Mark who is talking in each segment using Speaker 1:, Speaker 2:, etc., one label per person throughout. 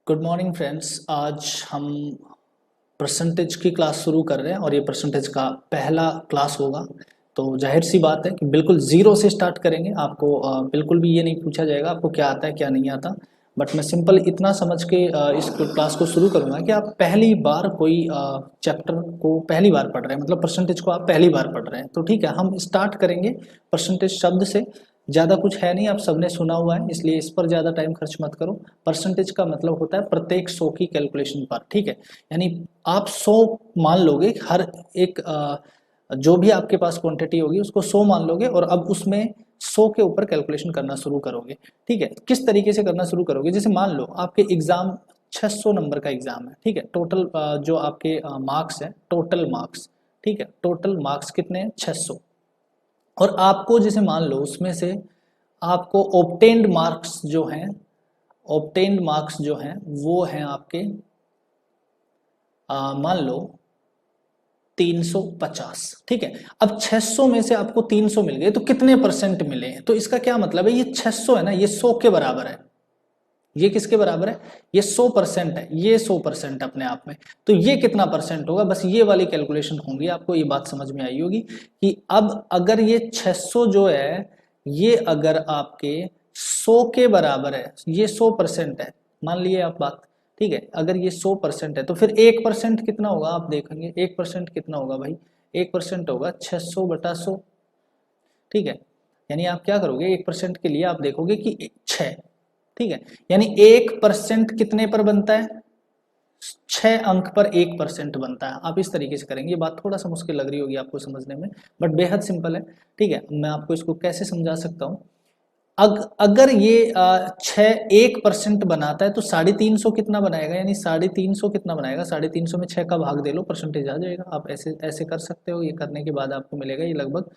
Speaker 1: Good morning friends. आज हम percentage की क्लास शुरू कर रहे हैं और ये परसेंटेज का पहला क्लास होगा। तो जाहिर सी बात है कि बिल्कुल ज़ीरो से स्टार्ट करेंगे। आपको बिल्कुल भी ये नहीं पूछा जाएगा आपको क्या आता है क्या नहीं आता, बट मैं सिंपल इतना समझ के इस क्लास को शुरू करूँगा कि आप पहली बार कोई चैप्टर को पहली बार पढ़ रहे हैं, मतलब परसेंटेज को आप पहली बार पढ़ रहे हैं। तो ठीक है, हम स्टार्ट करेंगे परसेंटेज शब्द से। ज़्यादा कुछ है नहीं, आप सबने सुना हुआ है, इसलिए इस पर ज़्यादा टाइम खर्च मत करो। परसेंटेज का मतलब होता है प्रत्येक 100 की कैलकुलेशन पर, ठीक है। यानी आप 100 मान लोगे, हर एक जो भी आपके पास क्वांटिटी होगी उसको 100 मान लोगे और अब उसमें 100 के ऊपर कैलकुलेशन करना शुरू करोगे। ठीक है, किस तरीके से करना शुरू करोगे? जैसे मान लो आपके एग्जाम 600 नंबर का एग्जाम है, ठीक है। टोटल जो आपके मार्क्स है, टोटल मार्क्स, ठीक है, टोटल मार्क्स कितने हैं? 600। और आपको जैसे मान लो उसमें से आपको ऑब्टेन्ड मार्क्स जो हैं, ऑब्टेन्ड मार्क्स जो हैं वो हैं आपके मान लो 350, ठीक है। अब 600 में से आपको 300 मिल गए तो कितने परसेंट मिले हैं? तो इसका क्या मतलब है, ये 600 है ना, ये 100 के बराबर है। ये किसके बराबर है? ये 100% है, ये 100% अपने आप में। तो ये कितना परसेंट होगा? बस ये वाली कैलकुलेशन होंगी। आपको ये बात समझ में आई होगी कि अब अगर ये 600 जो है, ये अगर आपके 100 के बराबर है, ये 100% है, मान लिए आप बात, ठीक है। अगर ये 100% है तो फिर 1% कितना होगा? आप देखेंगे 1% कितना होगा भाई? 1% होगा 600/100, ठीक है। यानी आप क्या करोगे, 1% के लिए आप देखोगे कि 6, ठीक है। यानी 1% कितने पर बनता है? 6 अंक पर 1% बनता है। आप इस तरीके से करेंगे। ये बात थोड़ा सा मुश्किल लग रही होगी आपको समझने में, बट बेहद सिंपल है, ठीक है। मैं आपको इसको कैसे समझा सकता हूँ। अगर ये 1% बनाता है तो 350 कितना बनाएगा? यानी 350 कितना बनाएगा? 350 में 6 का भाग दे लो, परसेंटेज आ जाएगा। आप ऐसे ऐसे कर सकते हो। ये करने के बाद आपको मिलेगा ये लगभग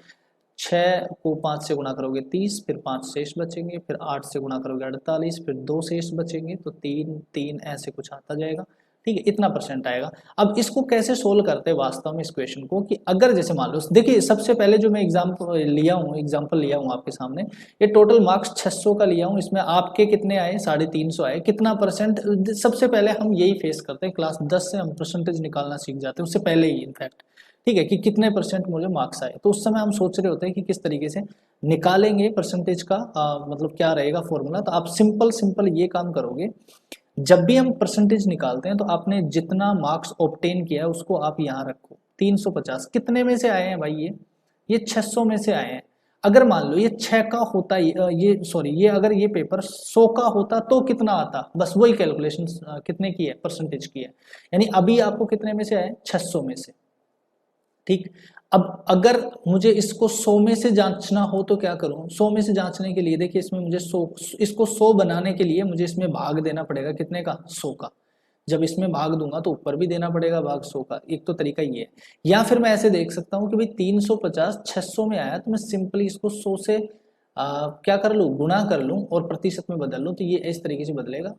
Speaker 1: 6 को 5 से गुणा करोगे 30, फिर 5 शेष बचेंगे, फिर 8 से गुणा करोगे 48, फिर 2 शेष बचेंगे, तो 3 3 ऐसे कुछ आता जाएगा, ठीक है। इतना परसेंट आएगा। अब इसको कैसे सोल्व करते हैं वास्तव में इस क्वेश्चन को, कि अगर जैसे मान लो, देखिए सबसे पहले जो मैं एग्जाम्पल लिया हूँ आपके सामने, ये टोटल मार्क्स 600 का लिया हूँ। इसमें आपके कितने आए? 350 आए। कितना परसेंट? सबसे पहले हम यही फेस करते हैं, क्लास 10 से हम परसेंटेज निकालना सीख जाते हैं, उससे पहले ही इनफैक्ट, ठीक है, कि कितने परसेंट मुझे मार्क्स आए। तो उस समय हम सोच रहे होते हैं कि किस तरीके से निकालेंगे परसेंटेज का, मतलब क्या रहेगा फॉर्मूला। तो आप सिंपल सिंपल ये काम करोगे, जब भी हम परसेंटेज निकालते हैं तो आपने जितना मार्क्स ऑब्टेन किया है उसको आप यहाँ रखो। 350 कितने में से आए हैं भाई? ये 600 में से आए हैं। अगर मान लो ये 6 का होता, ये अगर ये पेपर 100 का होता तो कितना आता? बस वही कैलकुलेशन कितने की है? परसेंटेज की है। यानी अभी आपको कितने में से आए? 600 में से, ठीक। अब अगर मुझे इसको 100 में से जांचना हो तो क्या करूं? 100 में से जांचने के लिए देखिए, इसमें मुझे 100, इसको 100 बनाने के लिए मुझे इसमें भाग देना पड़ेगा कितने का? 100 का। जब इसमें भाग दूंगा तो ऊपर भी देना पड़ेगा भाग 100 का। एक तो तरीका ये है, या फिर मैं ऐसे देख सकता हूं कि भाई 350 600 में आया तो मैं सिंपली इसको 100 से क्या कर लूं? गुणा कर लूं और प्रतिशत में बदल लूं। तो ये इस तरीके से बदलेगा,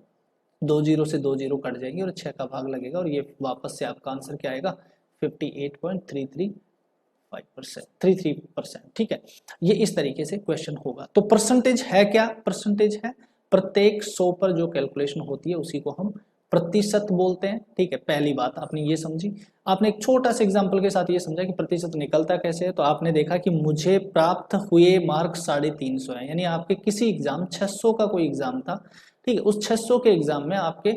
Speaker 1: 2 जीरो से 2 जीरो कट जाएंगे और 6 का भाग लगेगा और ये वापस से आपका आंसर क्या आएगा? 58.33%, ठीक है। ये इस तरीके से क्वेश्चन होगा। तो परसेंटेज है क्या? परसेंटेज है प्रत्येक 100 पर जो कैलकुलेशन होती है उसी को हम प्रतिशत बोलते हैं, ठीक है। पहली बात आपने ये समझी। आपने एक छोटा सा एग्जांपल के साथ ये समझा कि प्रतिशत निकलता कैसे है। तो आपने देखा कि मुझे प्राप्त हुए मार्क 350 है, यानी आपके किसी एग्जाम 600 का कोई एग्जाम था, ठीक है। उस 600 के एग्जाम में आपके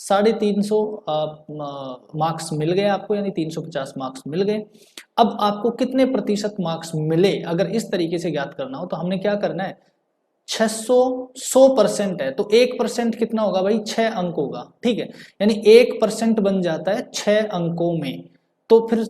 Speaker 1: 350 मार्क्स मिल गए आपको, यानी 350 मार्क्स मिल गए। अब आपको कितने प्रतिशत मार्क्स मिले अगर इस तरीके से ज्ञात करना हो तो हमने क्या करना है? 600 100% है तो 1% कितना होगा भाई? 6 अंक होगा, ठीक है। यानी 1% बन जाता है 6 अंकों में। तो फिर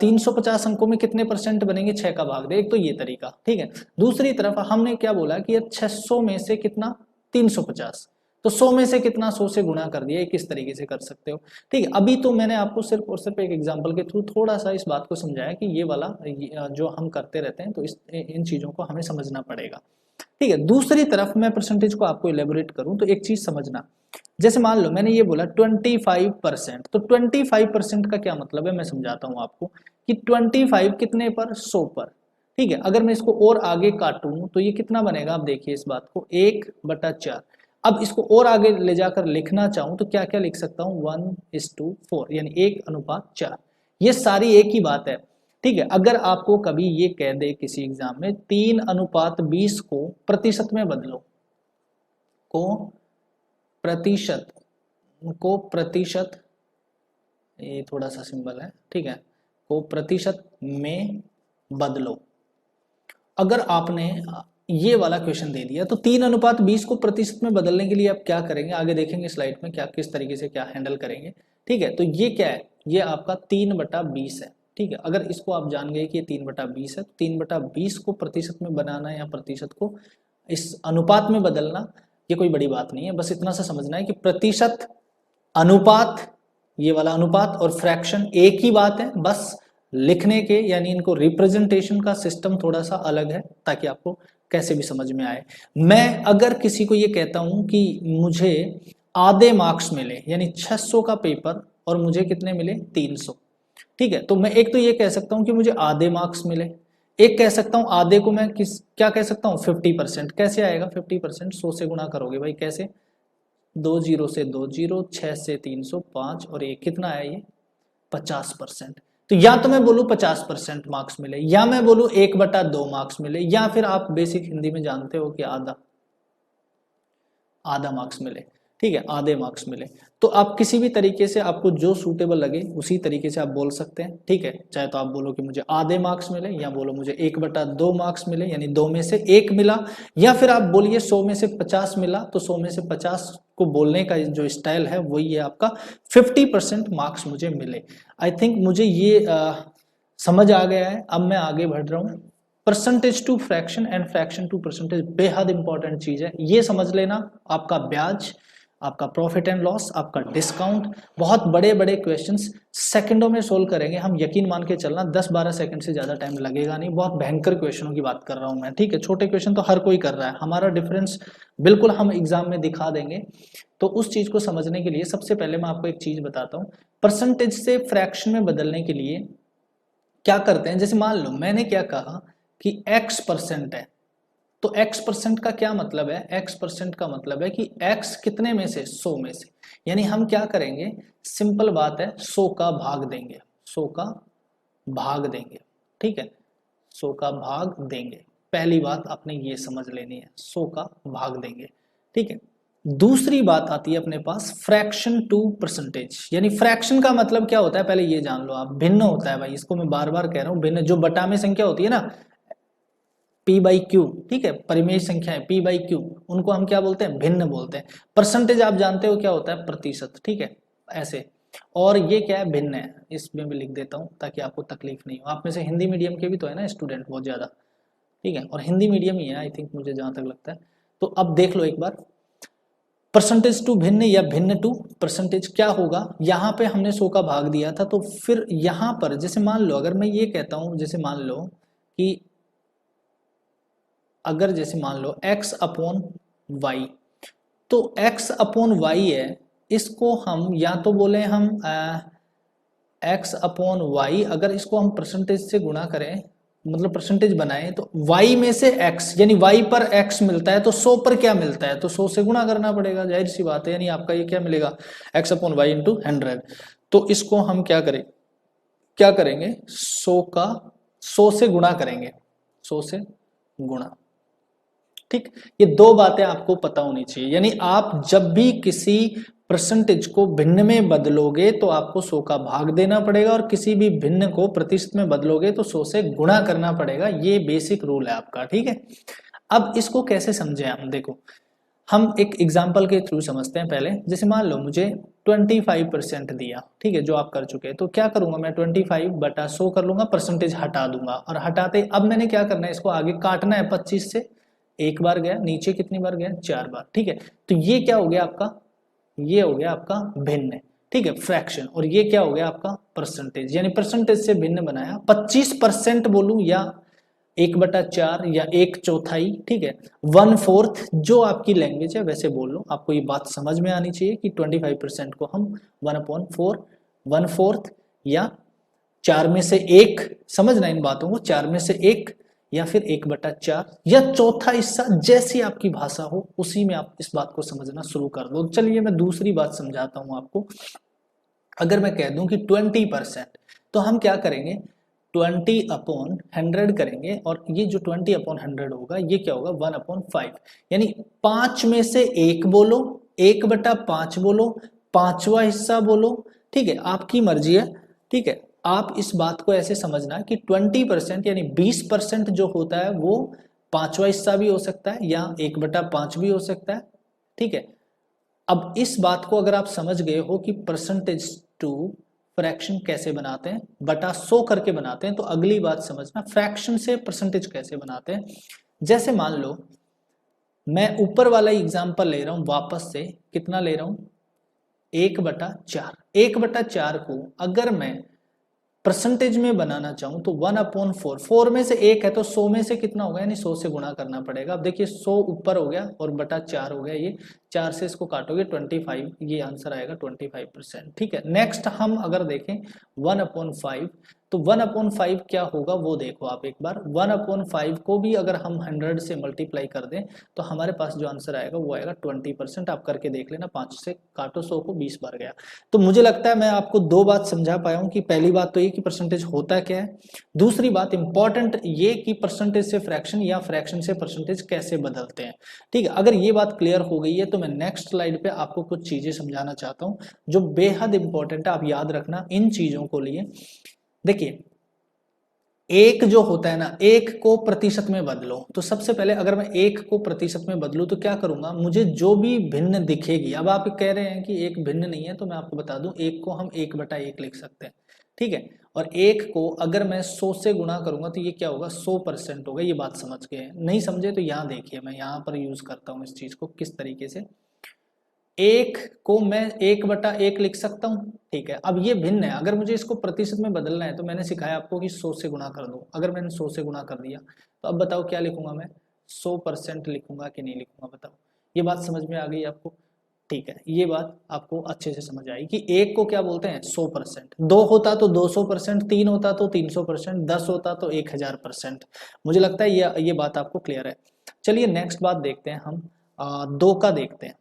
Speaker 1: 350 अंकों में कितने परसेंट बनेंगे? 6 का भाग दे। एक तो ये तरीका, ठीक है। दूसरी तरफ हमने क्या बोला कि 600 में से कितना? 350, तो 100 में से कितना? 100 से गुणा कर दिया। किस तरीके से कर सकते हो, ठीक है। अभी तो मैंने आपको सिर्फ और सिर्फ एक एग्जांपल के थ्रू थोड़ा सा इस बात को समझाया कि ये वाला जो हम करते रहते हैं तो इन चीजों को हमें समझना पड़ेगा, ठीक है। दूसरी तरफ मैं परसेंटेज को आपको इलेबोरेट करूं तो एक चीज समझना। जैसे मान लो मैंने ये बोला 25%, तो 25% का क्या मतलब है मैं समझाता हूं आपको कि 25 कितने पर? 100 पर, ठीक है। अगर मैं इसको और आगे काटूं तो ये कितना बनेगा? आप देखिए इस बात को, 1/4। अब इसको और आगे ले जाकर लिखना चाहूं तो क्या क्या लिख सकता हूं, 1:4 यानी 1:4। ये सारी एक ही बात है, ठीक है। अगर आपको कभी ये कह दे किसी एग्जाम में 3:20 को प्रतिशत में बदलो, को प्रतिशत ये थोड़ा सा सिंबल है, ठीक है, को प्रतिशत में बदलो। अगर आपने ये वाला क्वेश्चन दे दिया तो 3:20 को प्रतिशत में बदलने के लिए आप क्या करेंगे, आगे देखेंगे स्लाइड में क्या किस तरीके से क्या हैंडल करेंगे, ठीक है। तो ये क्या है, ये आपका 3/20 है, ठीक है। अगर इसको आप जान गए कि ये 3/20 है, 3/20 को प्रतिशत में बनाना या प्रतिशत को इस अनुपात में बदलना ये कोई बड़ी बात नहीं है। बस इतना सा समझना है कि प्रतिशत, अनुपात, ये वाला अनुपात और फ्रैक्शन एक ही बात है, बस लिखने के यानी इनको रिप्रेजेंटेशन का सिस्टम थोड़ा सा अलग है ताकि आपको कैसे भी समझ में आए। मैं अगर किसी को ये कहता हूं कि मुझे आधे मार्क्स मिले यानी 600 का पेपर और मुझे कितने मिले 300, ठीक है, तो मैं एक तो ये कह सकता हूं कि मुझे आधे मार्क्स मिले, एक कह सकता हूं आधे को मैं क्या कह सकता हूं 50%। कैसे आएगा 50%, 100 से गुणा करोगे भाई, कैसे, 2 0 से 2 0, 6 से 300, 5 और 1 कितना आया ये 50%। तो या तो मैं बोलूं 50% मार्क्स मिले, या मैं बोलूं 1/2 मार्क्स मिले, या फिर आप बेसिक हिंदी में जानते हो कि आधा मार्क्स मिले, ठीक है, आधे मार्क्स मिले। तो आप किसी भी तरीके से आपको जो सूटेबल लगे उसी तरीके से आप बोल सकते हैं, ठीक है। चाहे तो आप बोलो कि मुझे आधे मार्क्स मिले, या बोलो मुझे 1/2 मार्क्स मिले यानी 2 में से 1 मिला, या फिर आप बोलिए 100 में से 50 मिला, तो 100 में से 50 को बोलने का जो स्टाइल है वही है आपका 50% मार्क्स मुझे मिले। आई थिंक मुझे ये समझ आ गया है। अब मैं आगे बढ़ रहा हूँ। Percentage to fraction and fraction to percentage बेहद इंपॉर्टेंट चीज है, ये समझ लेना। आपका ब्याज, आपका प्रॉफिट एंड लॉस, आपका डिस्काउंट, बहुत बड़े बड़े क्वेश्चंस सेकंडों में सोल्व करेंगे हम, यकीन मान के चलना। 10-12 सेकंड से ज्यादा टाइम लगेगा नहीं। बहुत भयंकर क्वेश्चनों की बात कर रहा हूं मैं, ठीक है। छोटे क्वेश्चन तो हर कोई कर रहा है, हमारा डिफरेंस बिल्कुल हम एग्जाम में दिखा देंगे। तो उस चीज को समझने के लिए सबसे पहले मैं आपको एक चीज बताता हूँ। परसेंटेज से फ्रैक्शन में बदलने के लिए क्या करते हैं, जैसे मान लो मैंने क्या कहा कि x% है, तो x% का क्या मतलब है, x% का मतलब है कि x कितने में से 100 में से, यानी हम क्या करेंगे, सिंपल बात है 100 का भाग देंगे, 100 का भाग देंगे, ठीक है, 100 का भाग देंगे। पहली बात आपने ये समझ लेनी है, 100 का भाग देंगे, ठीक है। दूसरी बात आती है अपने पास फ्रैक्शन टू परसेंटेज, यानी फ्रैक्शन का मतलब क्या होता है पहले ये जान लो आप, भिन्न होता है भाई, इसको मैं बार बार कह रहा हूं, भिन्न, जो बटा में संख्या होती है ना p/q, ठीक है, परिमेय संख्याएं p/q, उनको हम क्या बोलते हैं, भिन्न बोलते हैं। परसेंटेज आप जानते हो क्या होता है, प्रतिशत, ठीक है, ऐसे। और ये क्या है, भिन्न है, इसमें भी लिख देता हूं ताकि आपको तकलीफ नहीं हो। आप में से हिंदी मीडियम के भी तो है ना स्टूडेंट बहुत ज्यादा, ठीक है, और हिंदी मीडियम ही है आई थिंक, मुझे जहां तक लगता है। तो अब देख लो एक बार, परसेंटेज टू भिन्न या भिन्न टू परसेंटेज क्या होगा। यहां पे हमने 100 का भाग दिया था, तो फिर यहां पर जैसे मान लो अगर मैं ये कहता हूं, जैसे मान लो कि अगर जैसे मान लो x/y, तो x/y है, इसको हम या तो बोले हम x/y, अगर इसको हम परसेंटेज से गुणा करें, मतलब परसेंटेज बनाए, तो y में से x, यानी y पर x मिलता है तो 100 पर क्या मिलता है, तो 100 से गुणा करना पड़ेगा, जाहिर सी बात है। यानी आपका ये क्या मिलेगा, x/y इंटू 100। तो इसको हम क्या करेंगे 100 से गुणा करेंगे, 100 से गुणा, ठीक। ये दो बातें आपको पता होनी चाहिए, यानी आप जब भी किसी परसेंटेज को भिन्न में बदलोगे तो आपको 100 का भाग देना पड़ेगा, और किसी भी भिन्न को प्रतिशत में बदलोगे तो 100 से गुणा करना पड़ेगा। ये बेसिक रूल है आपका, ठीक है। अब इसको कैसे समझे हम, देखो हम एक एग्जाम्पल के थ्रू समझते हैं पहले। जैसे मान लो मुझे 25% दिया, ठीक है, जो आप कर चुके हैं, तो क्या करूंगा मैं 25/100 कर लूंगा, परसेंटेज हटा दूंगा, और हटाते अब मैंने क्या करना है, इसको आगे काटना है। 25 से एक बार गया, नीचे कितनी बार गया, 4 बार, ठीक है। तो ये क्या हो गया आपका, ये हो गया आपका भिन्न, ठीक है, फ्रैक्शन। और ये क्या हो गया आपका परसेंटेज, यानी परसेंटेज से भिन्न बनाया। 25% बोलूं या 1/4 या 1/4, ठीक है, 1/4, जो आपकी लैंग्वेज है वैसे बोल लो। आपको ये बात समझ में आनी चाहिए कि 25% को हम 1/4, 1/4 या 4 में से 1, समझना इन बातों को, 4 में से 1 या फिर 1/4 या चौथा हिस्सा, जैसी आपकी भाषा हो उसी में आप इस बात को समझना शुरू कर दो। चलिए मैं दूसरी बात समझाता हूं आपको। अगर मैं कह दूं कि 20%, तो हम क्या करेंगे, 20/100 करेंगे, और ये जो 20/100 होगा ये क्या होगा, 1/5, यानी 5 में से 1 बोलो, 1/5 बोलो, पांचवा हिस्सा बोलो, ठीक है, आपकी मर्जी है। ठीक है, आप इस बात को ऐसे समझना कि 20% यानी 20% जो होता है वो पांचवा हिस्सा भी हो सकता है या 1/5 भी हो सकता है। ठीक है, अब इस बात को अगर आप समझ गए हो कि परसेंटेज टू फ्रैक्शन कैसे बनाते हैं, बटा 100 करके बनाते हैं, तो अगली बात समझना फ्रैक्शन से परसेंटेज कैसे बनाते हैं। जैसे मान लो मैं ऊपर वाला एग्जांपल ले रहा हूं, वापस से कितना ले रहा हूं, 1/4। 1/4 को अगर मैं परसेंटेज में बनाना चाहूं तो 1/4, 4 में से 1 है तो 100 में से कितना होगा, यानी 100 से गुणा करना पड़ेगा। अब देखिए 100 ऊपर हो गया और बटा 4 हो गया, ये 4 से इसको काटोगे 25, ये आंसर आएगा 25%। ठीक है, नेक्स्ट हम अगर देखें 1/5, तो 1/5 क्या होगा वो देखो आप एक बार। 1/5 को भी अगर हम 100 से मल्टीप्लाई कर दें तो हमारे पास जो आंसर आएगा वो आएगा 20%। आप करके देख लेना, 5 से काटो 100 को, 20 बार गया। तो मुझे लगता है मैं आपको दो बात समझा पाया हूं कि पहली बात तो ये कि परसेंटेज होता क्या है, दूसरी बात इंपॉर्टेंट ये कि परसेंटेज से फ्रैक्शन या फ्रैक्शन से परसेंटेज कैसे बदलते हैं। ठीक है, अगर ये बात क्लियर हो गई है तो मैं नेक्स्ट स्लाइड पे आपको कुछ चीजें समझाना चाहता हूं जो बेहद इंपॉर्टेंट है, आप याद रखना इन चीजों को लिए। देखिए एक जो होता है ना, एक को प्रतिशत में बदलो, तो सबसे पहले अगर मैं एक को प्रतिशत में बदलूं तो क्या करूंगा, मुझे जो भी भिन्न दिखेगी, अब आप कह रहे हैं कि एक भिन्न नहीं है, तो मैं आपको बता दूं एक को हम 1/1 लिख सकते हैं। ठीक है, और एक को अगर मैं 100 से गुणा करूंगा तो ये क्या होगा, 100% होगा। ये बात समझ गए, नहीं समझे तो यहाँ देखिए मैं यहाँ पर यूज करता हूँ इस चीज को किस तरीके से। एक को मैं 1/1 लिख सकता हूं। ठीक है, अब ये भिन्न है, अगर मुझे इसको प्रतिशत में बदलना है तो मैंने सिखाया आपको कि 100 से गुणा कर दो। अगर मैंने 100 से गुणा कर दिया तो अब बताओ क्या लिखूंगा मैं, 100% लिखूंगा कि नहीं लिखूंगा, बताओ। ये बात समझ में आ गई आपको? ठीक है, ये बात आपको अच्छे से समझ आई कि एक को क्या बोलते हैं, 100%। दो होता तो 200%, 3 होता तो 300%, 10 होता तो 1000%। मुझे लगता है ये बात आपको क्लियर है। चलिए नेक्स्ट बात देखते हैं हम, 2 का देखते हैं,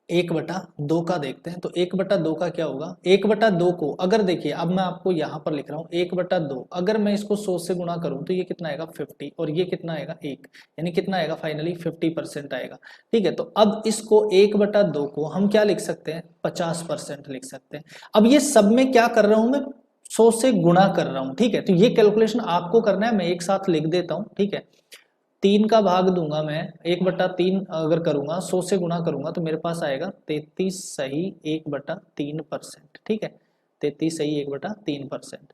Speaker 1: 1/2 का देखते हैं। तो 1/2 का क्या होगा, 1/2 को अगर देखिए, अब मैं आपको यहाँ पर लिख रहा हूँ 1/2, अगर मैं इसको 100 से गुणा करूँ तो ये कितना आएगा 50, और ये कितना आएगा 1, यानी कितना आएगा फाइनली 50% आएगा। ठीक है, तो अब इसको 1/2 को हम क्या लिख सकते हैं, 50% लिख सकते हैं। अब ये सब में क्या कर रहा हूं मैं, 100 से गुणा कर रहा हूं। ठीक है, तो ये कैलकुलेशन आपको करना है, मैं एक साथ लिख देता हूं। ठीक है, 3 का भाग दूंगा मैं, 1/3 अगर करूंगा 100 से गुणा करूंगा तो मेरे पास आएगा 33 सही 1/3%। ठीक है, 33 सही 1/3%।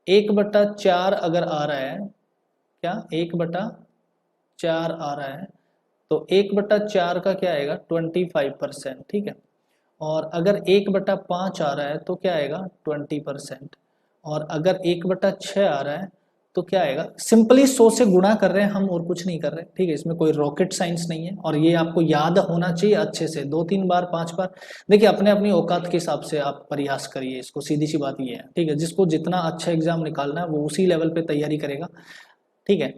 Speaker 1: 1/4 अगर आ रहा है, क्या 1/4 आ रहा है, तो 1/4 का क्या आएगा 25%। ठीक है, और अगर 1/5 आ रहा है तो क्या आएगा 20%, और अगर 1/6 आ रहा है तो क्या आएगा, सिंपली 100 से गुणा कर रहे हैं हम और कुछ नहीं कर रहे। ठीक है, इसमें कोई रॉकेट साइंस नहीं है, और ये आपको याद होना चाहिए अच्छे से, 2-3 बार 5 बार। देखिए अपने अपनी औकात के हिसाब से आप प्रयास करिए इसको, सीधी सी बात ये है। ठीक है, जिसको जितना अच्छा एग्जाम निकालना है वो उसी लेवल पे तैयारी करेगा। ठीक है,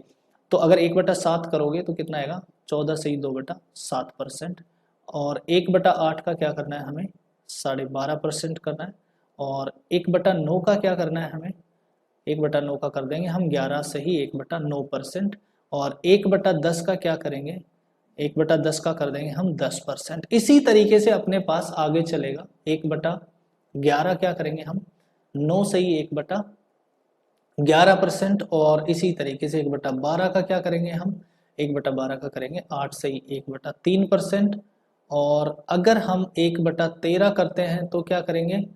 Speaker 1: तो अगर 1/7 करोगे तो कितना आएगा, 14 सही 2/7%, और 1/8 का क्या करना है हमें, 12.5% करना है, और 1/9 का क्या करना है हमें, 1/9 का कर देंगे हम 11 सही 1/9%, और 1/10 का क्या करेंगे, 1/10 का कर देंगे हम 10%। इसी तरीके से अपने पास आगे चलेगा, 1/11 क्या करेंगे हम, 9 सही 1/11%, और इसी तरीके से 1/12 का क्या करेंगे हम, 1/12 का करेंगे 8 सही 1/3%, और अगर हम 1/13 करते हैं तो क्या करेंगे,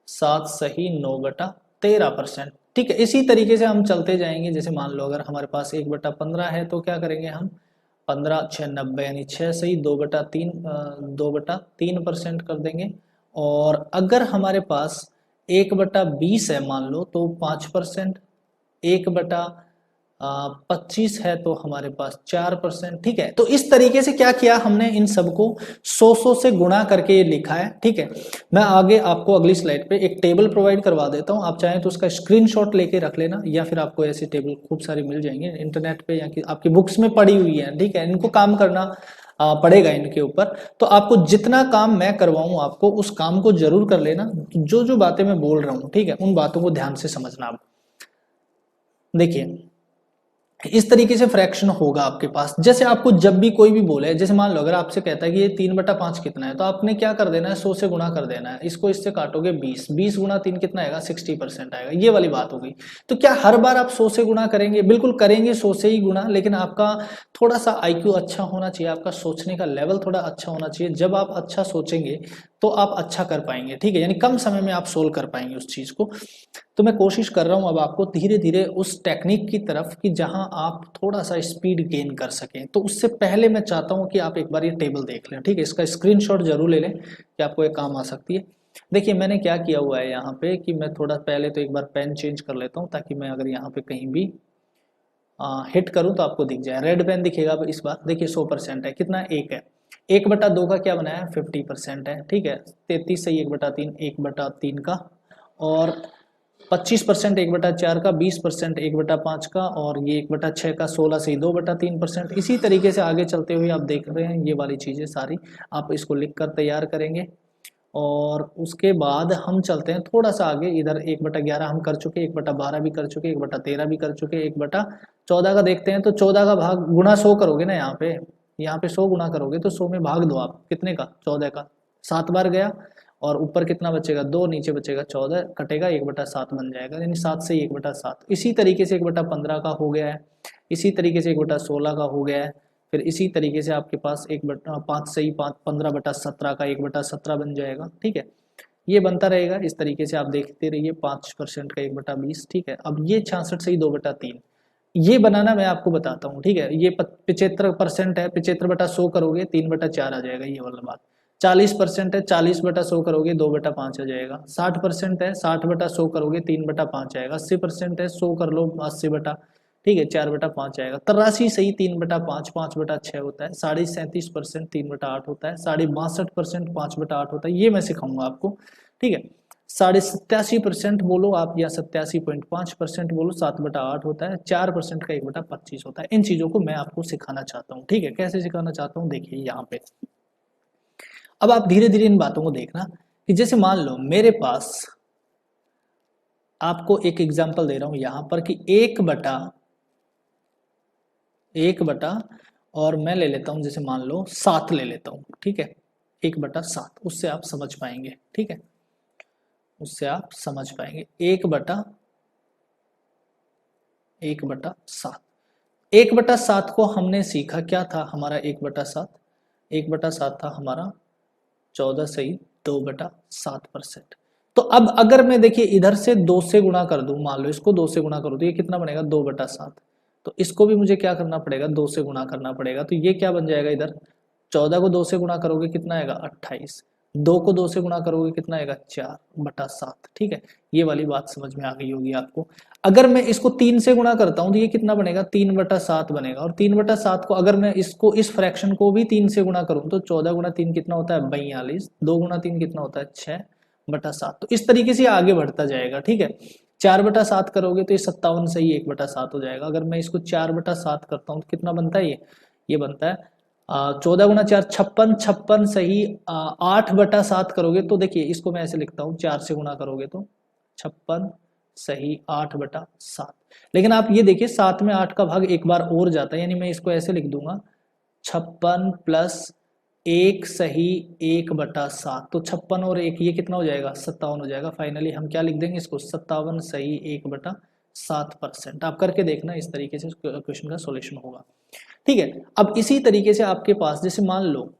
Speaker 1: 7 सही 9/13%। ठीक है, इसी तरीके से हम चलते जाएंगे। जैसे मान लो अगर हमारे पास 1/15 है तो क्या करेंगे हम, 15×6 = 90, यानी 6 सही 2/3% कर देंगे। और अगर हमारे पास 1/20 है मान लो तो 5%, 1/30 25 है तो हमारे पास 4%। ठीक है, तो इस तरीके से क्या किया हमने, इन सबको 100 से गुणा करके ये लिखा है। ठीक है, मैं आगे आपको अगली स्लाइड पे एक टेबल प्रोवाइड करवा देता हूं, आप चाहें तो उसका स्क्रीनशॉट लेके रख लेना, या फिर आपको ऐसी टेबल खूब सारी मिल जाएंगे इंटरनेट पे, या कि आपकी बुक्स में पड़ी हुई है। ठीक है, इनको काम करना पड़ेगा इनके ऊपर। तो आपको जितना काम मैं करवाऊं आपको उस काम को जरूर कर लेना, जो जो बातें मैं बोल रहा हूं ठीक है उन बातों को ध्यान से समझना। आप देखिए इस तरीके से फ्रैक्शन होगा आपके पास। जैसे आपको जब भी कोई भी बोले, जैसे मान लो अगर आपसे कहता है कि ये 3/5 कितना है, तो आपने क्या कर देना है, 100 से गुणा कर देना है। इसको इससे काटोगे 20, 20 गुणा 3 कितना आएगा, 60% आएगा। ये वाली बात हो गई। तो क्या हर बार आप 100 से गुणा करेंगे? बिल्कुल करेंगे 100 से ही गुणा, लेकिन आपका थोड़ा सा IQ अच्छा होना चाहिए, आपका सोचने का लेवल थोड़ा अच्छा होना चाहिए। जब आप अच्छा सोचेंगे तो आप अच्छा कर पाएंगे। ठीक है, यानी कम समय में आप सोल्व कर पाएंगे उस चीज को। तो मैं कोशिश कर रहा हूं अब आपको धीरे धीरे उस टेक्निक की तरफ कि जहां आप थोड़ा सा स्पीड गेन कर सकें। तो उससे पहले मैं चाहता हूं कि आप एक बार ये टेबल देख लें। ठीक है, इसका स्क्रीनशॉट जरूर ले लें कि आपको ये काम आ सकती है। देखिए मैंने क्या किया हुआ है यहाँ पे कि मैं थोड़ा पहले तो एक बार पेन चेंज कर लेता हूँ, ताकि मैं अगर यहाँ पे कहीं भी हिट करूँ तो आपको दिख जाए। रेड पेन दिखेगा इस बार। देखिए 100% है, कितना, 1 है। 1/2 का क्या बनाया, 50% है। ठीक है, 33 से 1/3, 1/3 का, और 25% 1/4 का, 20% 1/5 का, और ये 1/6 का, 16 से 2/3%। इसी तरीके से आगे चलते हुए आप देख रहे हैं ये वाली चीजें सारी आप इसको लिख कर तैयार करेंगे। और उसके बाद हम चलते हैं थोड़ा सा आगे। इधर 1/11 हम कर चुके, 1/12 भी कर चुके, 1/13 भी कर चुके, 1/14 का देखते हैं। तो 14 का भाग गुणा 100 करोगे ना, यहाँ पे 100 गुणा करोगे तो 100 में भाग दो आप, कितने का, 14 का। 7 बार गया, और ऊपर कितना बचेगा, 2, नीचे बचेगा 14, कटेगा 1/7 बन जाएगा, यानी 7 से 1/7। इसी तरीके से 1/15 का हो गया है, इसी तरीके से 1/16 का हो गया है। फिर इसी तरीके से आपके पास 1/5 से ही 15/17 का 1/17 बन जाएगा। ठीक है, ये बनता रहेगा इस तरीके से, आप देखते रहिए। 5% का 1/20। ठीक है, अब ये 66 से ही 2/3 ये बनाना मैं आपको बताता हूँ। ठीक है, ये 75% है, 75/100 करोगे 3/4 आ जाएगा, ये वाला बात। 40% है, 40/100 करोगे 2/5 आ जाएगा। 60% है, 60/100 करोगे 3/5 आएगा। 80% है, 100 कर लो 80 ठीक है 4/5 आएगा। 83 सही 3/5, 5/6 होता है। 37.5% 3/8 होता है। 62% 5/8 होता है। ये मैं सिखाऊंगा आपको। ठीक है, 87.5% बोलो आप, या 87.5% बोलो, 7/8 होता है। 4% का 1/25 होता है। इन चीजों को मैं आपको सिखाना चाहता हूँ। ठीक है, कैसे सिखाना चाहता हूँ, देखिए यहाँ पे। अब आप धीरे धीरे इन बातों को देखना कि जैसे मान लो मेरे पास, आपको एक एग्जांपल दे रहा हूं यहां पर कि 1/1 और मैं ले लेता हूं, जैसे मान लो 7 ले लेता हूं। ठीक है, 1/7, उससे आप समझ पाएंगे। ठीक है, उससे आप समझ पाएंगे। 1/7, 1/7 को हमने सीखा क्या था हमारा 1/7, 1/7 था हमारा 14 सही 2/7%। तो अब अगर मैं देखिए इधर से 2 से गुणा कर दूं, मान लो इसको 2 से गुणा करूं, तो ये कितना बनेगा, 2/7। तो इसको भी मुझे क्या करना पड़ेगा, 2 से गुणा करना पड़ेगा। तो ये क्या बन जाएगा, इधर 14 को 2 से गुणा करोगे कितना आएगा, 28। 2 को 2 से गुणा करोगे कितना आएगा, 4/7। ठीक है, ये वाली बात समझ में आ गई होगी आपको। अगर मैं इसको 3 से गुणा करता हूं तो ये कितना बनेगा, 3/7 बनेगा। और 3/7 को अगर मैं इसको, इस फ्रैक्शन को भी 3 से गुणा करूं तो 14 गुणा 3 कितना होता है, 42। 2 गुणा 3 कितना होता है, 6/7। तो इस तरीके से आगे बढ़ता जाएगा। ठीक है, 4/7 करोगे तो ये 57 से ही 1/7 हो जाएगा। अगर मैं इसको 4/7 करता हूँ तो कितना बनता है, ये बनता है 14 गुणा 4 56, 56 सही 8/7 करोगे तो देखिए इसको मैं ऐसे लिखता हूँ, 4 से गुणा करोगे तो 56 सही 8/7। लेकिन आप ये देखिए 7 में 8 का भाग एक बार और जाता है, यानी मैं इसको ऐसे लिख दूंगा 56 प्लस 1 सही 1/7। तो 56 और 1 ये कितना हो जाएगा, 57 हो जाएगा। फाइनली हम क्या लिख देंगे इसको, 57 सही 1/7%। आप करके देखना, इस तरीके से क्वेश्चन का सॉल्यूशन होगा। ठीक है, अब इसी तरीके से आपके पास जैसे मान लो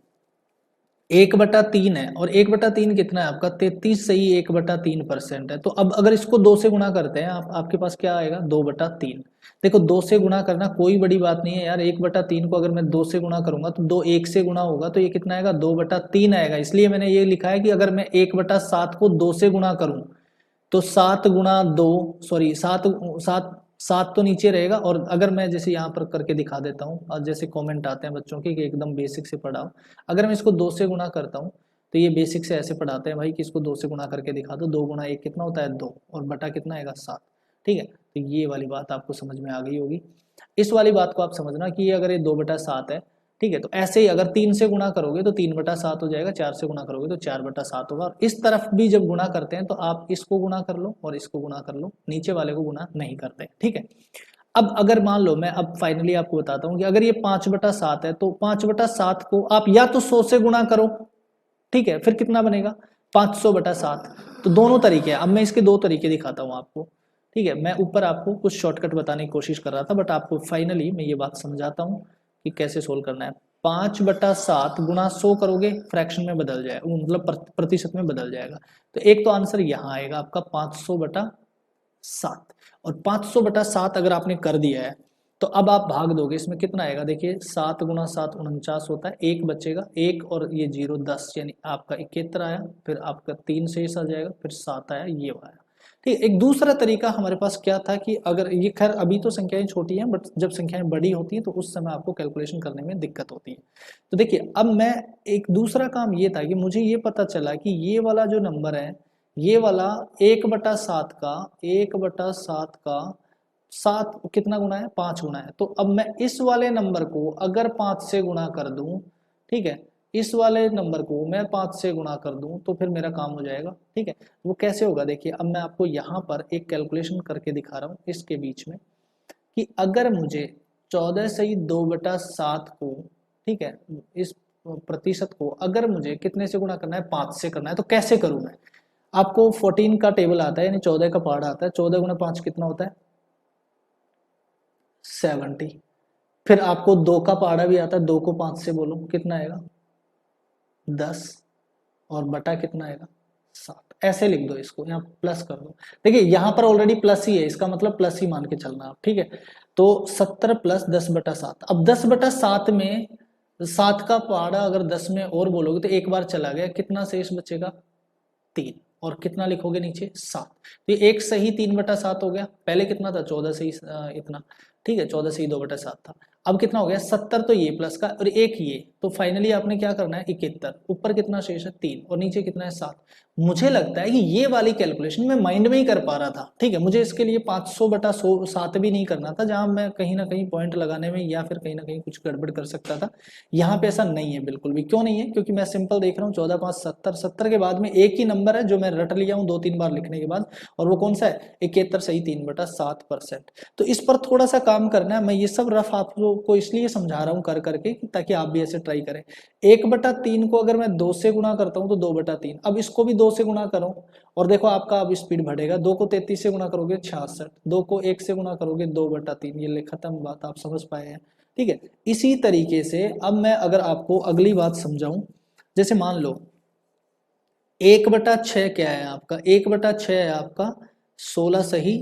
Speaker 1: 1/3 है, और 1/3 कितना है आपका, 33 सही 1/3% है। तो अब अगर इसको 2 से गुणा करते हैं आपके पास क्या आएगा, 2/3। देखो 2 से गुणा करना कोई बड़ी बात नहीं है यार। 1/3 को अगर मैं 2 से गुणा करूंगा तो 2 1 से गुणा होगा तो ये कितना आएगा, 2/3 आएगा। इसलिए मैंने ये लिखा है कि अगर मैं 1/7 को 2 से गुणा करूं तो 7 गुणा 2, सॉरी 7 7 तो नीचे रहेगा। और अगर मैं जैसे यहाँ पर करके दिखा देता हूँ, और जैसे कमेंट आते हैं बच्चों के कि एकदम बेसिक से पढ़ाओ, अगर मैं इसको 2 से गुणा करता हूँ तो ये बेसिक से ऐसे पढ़ाते हैं भाई कि इसको 2 से गुणा करके दिखा दो, 2 गुणा 1 कितना होता है 2, और बटा कितना आएगा 7। ठीक है, तो ये वाली बात आपको समझ में आ गई होगी। इस वाली बात को आप समझना कि ये अगर ये 2/7 है, ठीक है, तो ऐसे ही अगर 3 से गुणा करोगे तो 3/7 हो जाएगा, 4 से गुणा करोगे तो 4/7 होगा। और इस तरफ भी जब गुणा करते हैं तो आप इसको गुणा कर लो और इसको गुणा कर लो, नीचे वाले को गुणा नहीं करते। ठीक है, अब अगर मान लो मैं अब फाइनली आपको बताता हूँ कि अगर ये 5/7 है तो 5/7 को आप या तो 100 से गुणा करो, ठीक है, फिर कितना बनेगा 500/7। तो दोनों तरीके हैं, अब मैं इसके 2 तरीके दिखाता हूँ आपको। ठीक है, मैं ऊपर आपको कुछ शॉर्टकट बताने की कोशिश कर रहा था, बट आपको फाइनली मैं ये बात समझाता हूँ कि कैसे सोल्व करना है। 5/7 गुणा 100 करोगे, फ्रैक्शन में बदल जाएगा, मतलब प्रतिशत में बदल जाएगा। तो एक तो आंसर यहाँ आएगा आपका 500/7। और 500/7 अगर आपने कर दिया है तो अब आप भाग दोगे, इसमें कितना आएगा, देखिए 7 गुणा 7 49 होता है, 1 बचेगा, 1 और ये 0 10, यानी आपका 71 आया, फिर आपका 3 शेष आ जाएगा, फिर 7 आया, ये आया। ठीक, एक दूसरा तरीका हमारे पास क्या था कि अगर ये, खैर अभी तो संख्याएं छोटी हैं, बट जब संख्याएं बड़ी होती हैं तो उस समय आपको कैलकुलेशन करने में दिक्कत होती है। तो देखिए अब मैं, एक दूसरा काम ये था कि मुझे ये पता चला कि ये वाला जो नंबर है, ये वाला 1/7 का 1/7 का 7 कितना गुना है 5 गुना है। तो अब मैं इस वाले नंबर को अगर 5 से गुणा कर दूं, ठीक है, इस वाले नंबर को मैं 5 से गुणा कर दूं तो फिर मेरा काम हो जाएगा। ठीक है, वो कैसे होगा, देखिए अब मैं आपको यहाँ पर एक कैलकुलेशन करके दिखा रहा हूँ इसके बीच में, कि अगर मुझे 14 सही 2/7 को, ठीक है, इस प्रतिशत को अगर मुझे कितने से गुणा करना है 5 से करना है, तो कैसे करूं मैं। आपको 14 का टेबल आता है, यानी 14 का पहाड़ आता है, 14 गुना 5 कितना होता है 70। फिर आपको 2 का पहाड़ा भी आता है, 2 को 5 से बोलो कितना आएगा 10, और बटा कितना आएगा 7। ऐसे लिख दो, इसको यहाँ प्लस कर दो। देखिए यहाँ पर ऑलरेडी प्लस ही है, इसका मतलब प्लस ही मान के चलना आप। ठीक है, तो 70 प्लस 10/7। अब 10/7 में 7 का पहाड़ा अगर 10 में और बोलोगे तो एक बार चला गया, कितना शेष बचेगा 3, और कितना लिखोगे नीचे 7। तो ये एक सही 3/7 हो गया। पहले कितना था 14 सही इतना, ठीक है, 14 सही 2/7 था। अब कितना हो गया 70, तो ये प्लस का और एक ये, तो फाइनली आपने क्या करना है 71, ऊपर कितना शेष है 3, और नीचे कितना है 7। मुझे लगता है कि ये वाली कैलकुलेशन मैं माइंड में ही कर पा रहा था। ठीक है, मुझे इसके लिए 500/7 भी नहीं करना था, जहां मैं कहीं ना कहीं पॉइंट लगाने में या फिर कहीं ना कहीं कुछ गड़बड़ कर सकता था। यहाँ पे ऐसा नहीं है बिल्कुल भी। क्यों नहीं है, क्योंकि मैं सिंपल देख रहा हूँ 14 5 70, 70 के बाद में एक ही नंबर है जो मैं रट लिया हूँ 2-3 बार लिखने के बाद, और वो कौन सा है 71 सही 3/7%। तो इस पर थोड़ा सा काम करना है। मैं ये सब रफ आपको इसलिए समझा रहा हूँ कर करके, ताकि आप भी ऐसे ट्राई करें। 1/3 को अगर मैं 2 से गुणा करता हूँ तो 2/3, अब इसको भी 2 से गुणा करो, और देखो आपका अब स्पीड बढ़ेगा। 2 को 33 से गुणा करोगे 66, 2 को 1 से गुणा करोगे 2/3, ये खत्म बात, आप समझ पाए हैं। ठीक है, इसी तरीके से अब मैं अगर आपको अगली बात समझाऊं, जैसे मान लो 1/6 क्या है आपका, 1/6 है आपका 16 सही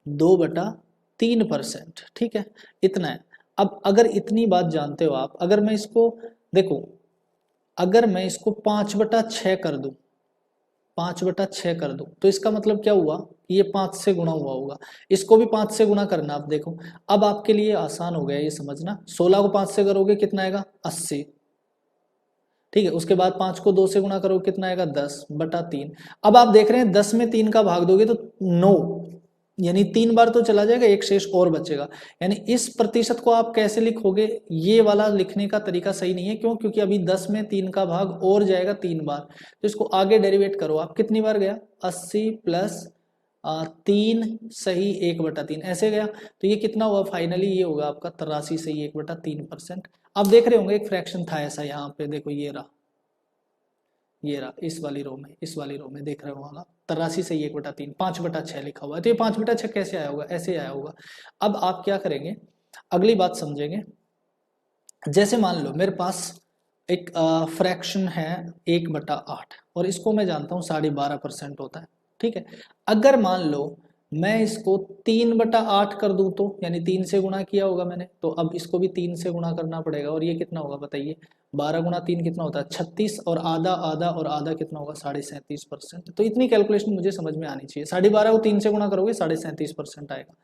Speaker 1: 2/3%। ठीक है, इतना है। अब अगर इतनी बात जानते हो आप, अगर मैं इसको देखो, अगर मैं इसको 5/6 कर दूं, 5/6 कर दूं, तो इसका मतलब क्या हुआ, ये 5 से गुणा हुआ होगा। इसको भी 5 से गुणा करना, आप देखो अब आपके लिए आसान हो गया ये समझना। 16 को 5 से करोगे कितना आएगा 80, ठीक है, उसके बाद 5 को 2 से गुणा करोगे कितना आएगा 10/3। अब आप देख रहे हैं 10 में 3 का भाग दोगे तो 9, यानी 3 बार तो चला जाएगा, एक शेष और बचेगा। यानी इस प्रतिशत को आप कैसे लिखोगे, ये वाला लिखने का तरीका सही नहीं है। क्यों, क्योंकि अभी 10 में 3 का भाग और जाएगा 3 बार, तो इसको आगे डेरिवेट करो आप, कितनी बार गया 80 प्लस 3 सही 1/3, ऐसे गया। तो ये कितना हुआ फाइनली, ये होगा आपका 83 सही 1/3%। आप देख रहे होंगे एक फ्रैक्शन था ऐसा, यहाँ पे देखो ये रहा, ये रहा इस वाली रो में, इस वाली रो में देख रहे होगा 83 से 1/3, 5/6 लिखा हुआ है। तो ये 5/6 कैसे आया होगा, ऐसे आया होगा। अब आप क्या करेंगे, अगली बात समझेंगे। जैसे मान लो मेरे पास एक फ्रैक्शन है 1/8, और इसको मैं जानता हूँ 12.5% होता है। ठीक है, अगर मान लो मैं इसको 3/8 कर दूं, तो यानी 3 से गुणा किया होगा मैंने, तो अब इसको भी 3 से गुणा करना पड़ेगा, और ये कितना होगा बताइए 12 गुणा 3 कितना होता है 36, और आधा आधा और आधा कितना होगा 37.5%। तो इतनी कैलकुलेशन मुझे समझ में आनी चाहिए। 12.5 को 3 से गुणा करोगे 37.5% आएगा।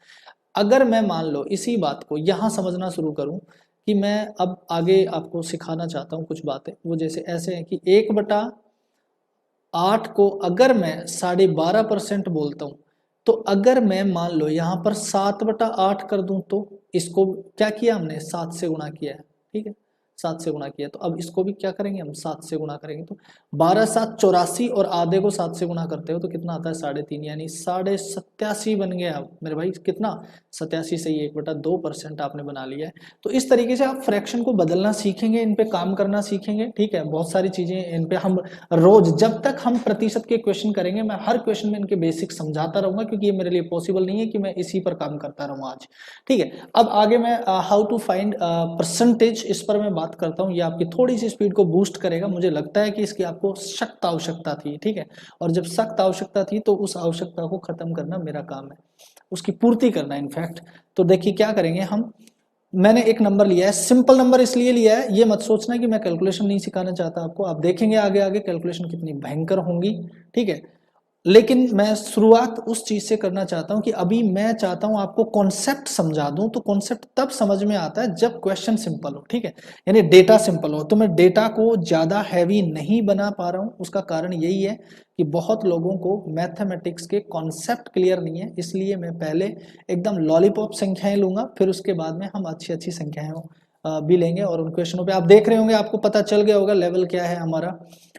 Speaker 1: अगर मैं मान लो इसी बात को यहां समझना शुरू करूं कि मैं अब आगे आपको सिखाना चाहता हूं कुछ बातें, वो जैसे ऐसे हैं कि 1/8 को अगर मैं 12.5% बोलता हूं, तो अगर मैं मान लो यहां पर 7/8 कर दूं, तो इसको क्या किया हमने, 7 से गुणा किया है, ठीक है, 7 से गुणा किया। तो अब इसको भी क्या करेंगे हम, 7 से गुणा करेंगे। तो 12×7 = 84 और आधे को 7 से गुणा करते हो तो कितना आता है, 3.5, यानी 87.5 बन गया अब मेरे भाई। कितना, 87 से ही 1/2% आपने बना लिया है। तो इस तरीके से आप फ्रैक्शन को बदलना सीखेंगे, इन पे काम करना सीखेंगे, ठीक है। बहुत सारी चीजें इन पे हम रोज, जब तक हम प्रतिशत के क्वेश्चन करेंगे, मैं हर क्वेश्चन में इनके बेसिक समझाता रहूंगा, क्योंकि ये मेरे लिए पॉसिबल नहीं है कि मैं इसी पर काम करता रहूं आज, ठीक है। अब आगे मैं हाउ टू फाइंड परसेंटेज, इस पर मैं बात करता हूं। ये आपकी थोड़ी सी स्पीड को बूस्ट करेगा, मुझे लगता है कि इसकी आपको सख्त आवश्यकता थी, ठीक है। और जब सख्त आवश्यकता थी तो उस आवश्यकता को खत्म करना मेरा काम है, उसकी पूर्ति करना इनफैक्ट। तो देखिए क्या करेंगे हम, मैंने एक नंबर लिया है, सिंपल नंबर इसलिए लिया है, ये मत सोचना कि मैं कैलकुलेशन नहीं सिखाना चाहता आपको, आप देखेंगे आगे आगे कैलकुलेशन कितनी भयंकर होंगी, ठीक है। लेकिन मैं शुरुआत उस चीज से करना चाहता हूं कि अभी मैं चाहता हूं आपको कॉन्सेप्ट समझा दूं। तो कॉन्सेप्ट तब समझ में आता है जब क्वेश्चन सिंपल हो, ठीक है, यानी डेटा सिंपल हो। तो मैं डेटा को ज्यादा हैवी नहीं बना पा रहा हूं, उसका कारण यही है कि बहुत लोगों को मैथमेटिक्स के कॉन्सेप्ट क्लियर नहीं है, इसलिए मैं पहले एकदम लॉलीपॉप संख्याएं लूंगा, फिर उसके बाद में हम अच्छी अच्छी संख्याएं भी लेंगे। और उन क्वेश्चनों पे आप देख रहे होंगे, आपको पता चल गया होगा लेवल क्या है हमारा,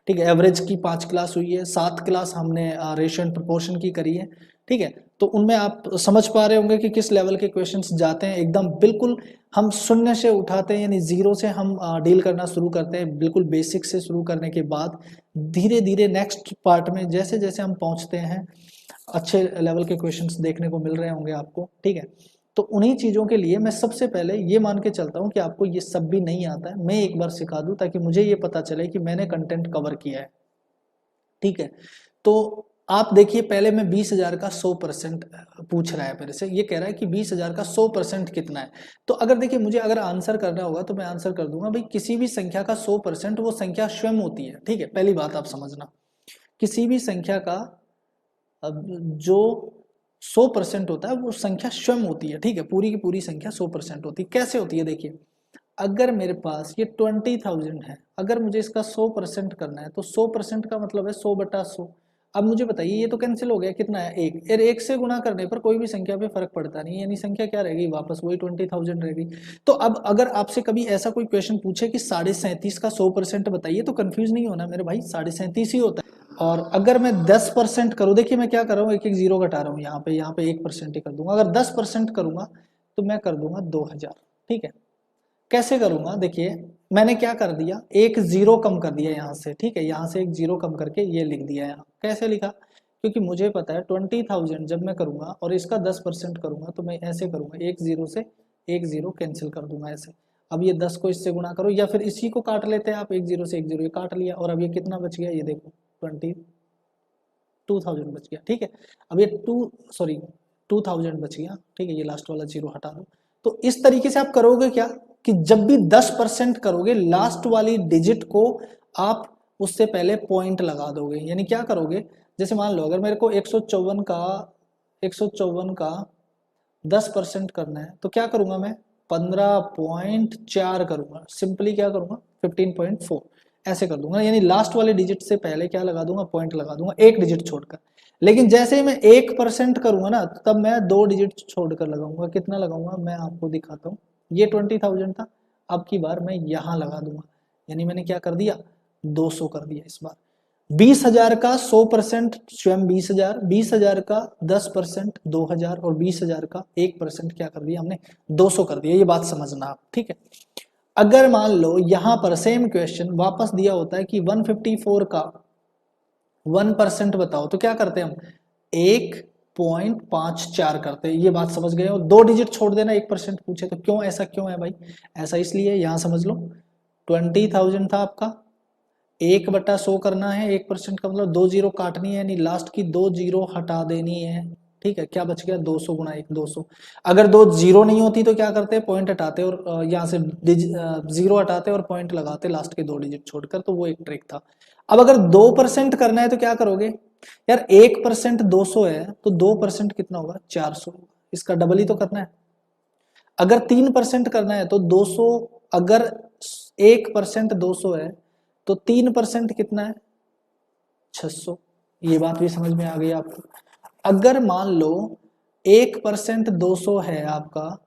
Speaker 1: ठीक है। एवरेज की 5 क्लास हुई है, 7 क्लास हमने रेशियो एंड प्रोपोर्शन की करी है, ठीक है। तो उनमें आप समझ पा रहे होंगे कि किस लेवल के क्वेश्चंस जाते हैं, एकदम बिल्कुल हम शून्य से उठाते हैं, यानी जीरो से हम डील करना शुरू करते हैं, बिल्कुल बेसिक से शुरू करने के बाद धीरे धीरे नेक्स्ट पार्ट में जैसे जैसे हम पहुंचते हैं, अच्छे लेवल के क्वेश्चंस देखने को मिल रहे होंगे आपको, ठीक है। तो उन्हीं चीजों के लिए मैं सबसे पहले ये मान के चलता हूं कि आपको ये सब भी नहीं आता है, मैं एक बार सिखा दूं ताकि मुझे ये पता चले कि मैंने कंटेंट कवर किया है, ठीक है। तो आप देखिए, पहले मैं 20,000 का 100% पूछ रहा है मेरे से, ये कह रहा है कि 20,000 का 100% कितना है। तो अगर देखिए मुझे अगर आंसर करना होगा तो मैं आंसर कर दूंगा भाई, किसी भी संख्या का 100% वो संख्या स्वयं होती है, ठीक है। पहली बात आप समझना, किसी भी संख्या का जो 100% होता है वो संख्या स्वयं होती है, ठीक है। पूरी की पूरी संख्या 100% होती है। कैसे होती है, देखिए अगर मेरे पास ये 20,000 है, अगर मुझे इसका 100% करना है तो 100% का मतलब है 100/100। अब मुझे बताइए, ये तो कैंसिल हो गया, कितना है, एक। और एक से गुणा करने पर कोई भी संख्या पे फर्क पड़ता नहीं, यानी संख्या क्या रहेगी, वापस वही 20,000 रहेगी। तो अब अगर आपसे कभी ऐसा कोई क्वेश्चन पूछे कि 37.5 का 100% बताइए, तो कंफ्यूज नहीं होना मेरे भाई, 37.5 ही होता है। और अगर मैं 10% करूं, देखिए मैं क्या कर रहा हूँ, एक एक जीरो घटा रहा हूँ, यहाँ पे 1% ही कर दूंगा। अगर 10% करूंगा तो मैं कर दूंगा 2,000, ठीक है। कैसे करूंगा, देखिए मैंने क्या कर दिया, एक जीरो कम कर दिया यहाँ से, ठीक है, यहाँ से एक जीरो कम करके ये लिख दिया यहाँ। कैसे लिखा, क्योंकि मुझे पता है 20,000 जब मैं करूंगा और इसका 10% करूंगा तो मैं ऐसे करूंगा, एक जीरो से एक जीरो कैंसिल कर दूंगा ऐसे। अब ये 10 को इससे गुणा करो, या फिर इसी को काट लेते हैं आप, एक जीरो से एक जीरो ये काट लिया, और अब ये कितना बच गया, ये देखो 22,000 बच गया, ठीक है। अब ये 2,000 बच गया, ठीक है, ये लास्ट वाला जीरो हटा दो। तो इस तरीके से आप करोगे क्या, कि जब भी 10% करोगे, लास्ट वाली डिजिट को आप उससे पहले पॉइंट लगा दोगे। यानी क्या करोगे, जैसे मान लो अगर मेरे को 154 का 10% करना है तो क्या करूंगा मैं, 15.4 करूंगा, सिंपली क्या करूंगा 15.4 ऐसे कर दूंगा। यानी लास्ट वाले डिजिट से पहले क्या लगा दूंगा, पॉइंट लगा दूंगा, एक डिजिट छोड़कर। लेकिन जैसे ही मैं 1% करूंगा ना, तब मैं 2 डिजिट छोड़कर लगाऊंगा। कितना लगाऊंगा मैं आपको दिखाता हूँ। ये 20,000 था, अब की बार मैं यहां लगा दूंगा, यानी मैंने क्या कर दिया, 200 कर दिया इस बार। 20,000 का 100% स्वयं 20,000, 20,000 का 10% 2,000, और 20,000 का 1% क्या कर दिया हमने, 200 कर दिया। ये बात समझना आप, ठीक है। अगर मान लो यहां पर सेम क्वेश्चन वापस दिया होता है कि 154 का 1% बताओ, तो क्या करते हैं हम, 1.54 करते हैं। ये बात समझ गए हो, 2 डिजिट छोड़ देना, 1% पूछे तो। क्यों, ऐसा क्यों है भाई, ऐसा इसलिए, यहां समझ लो 20,000 था आपका, 1/100 करना है, 1% का मतलब 2 जीरो काटनी है, यानी लास्ट की 2 जीरो हटा देनी है, ठीक है। क्या बच गया, 200 गुणा 1, 200। अगर 2 जीरो नहीं होती तो क्या करते, पॉइंट हटाते और यहाँ से जीरो हटाते और पॉइंट लगाते लास्ट के 2 डिजिट छोड़कर, तो वो एक ट्रिक था। अब अगर 2% करना है तो क्या करोगे, यार 1% 200 है तो 2% कितना होगा, 400। इसका डबल ही तो करना है। अगर 3% करना है तो 200, अगर 1% 200 है तो 3% कितना है 600। ये बात भी समझ में आ गई आपको। अगर मान लो 1% 200 है आपका,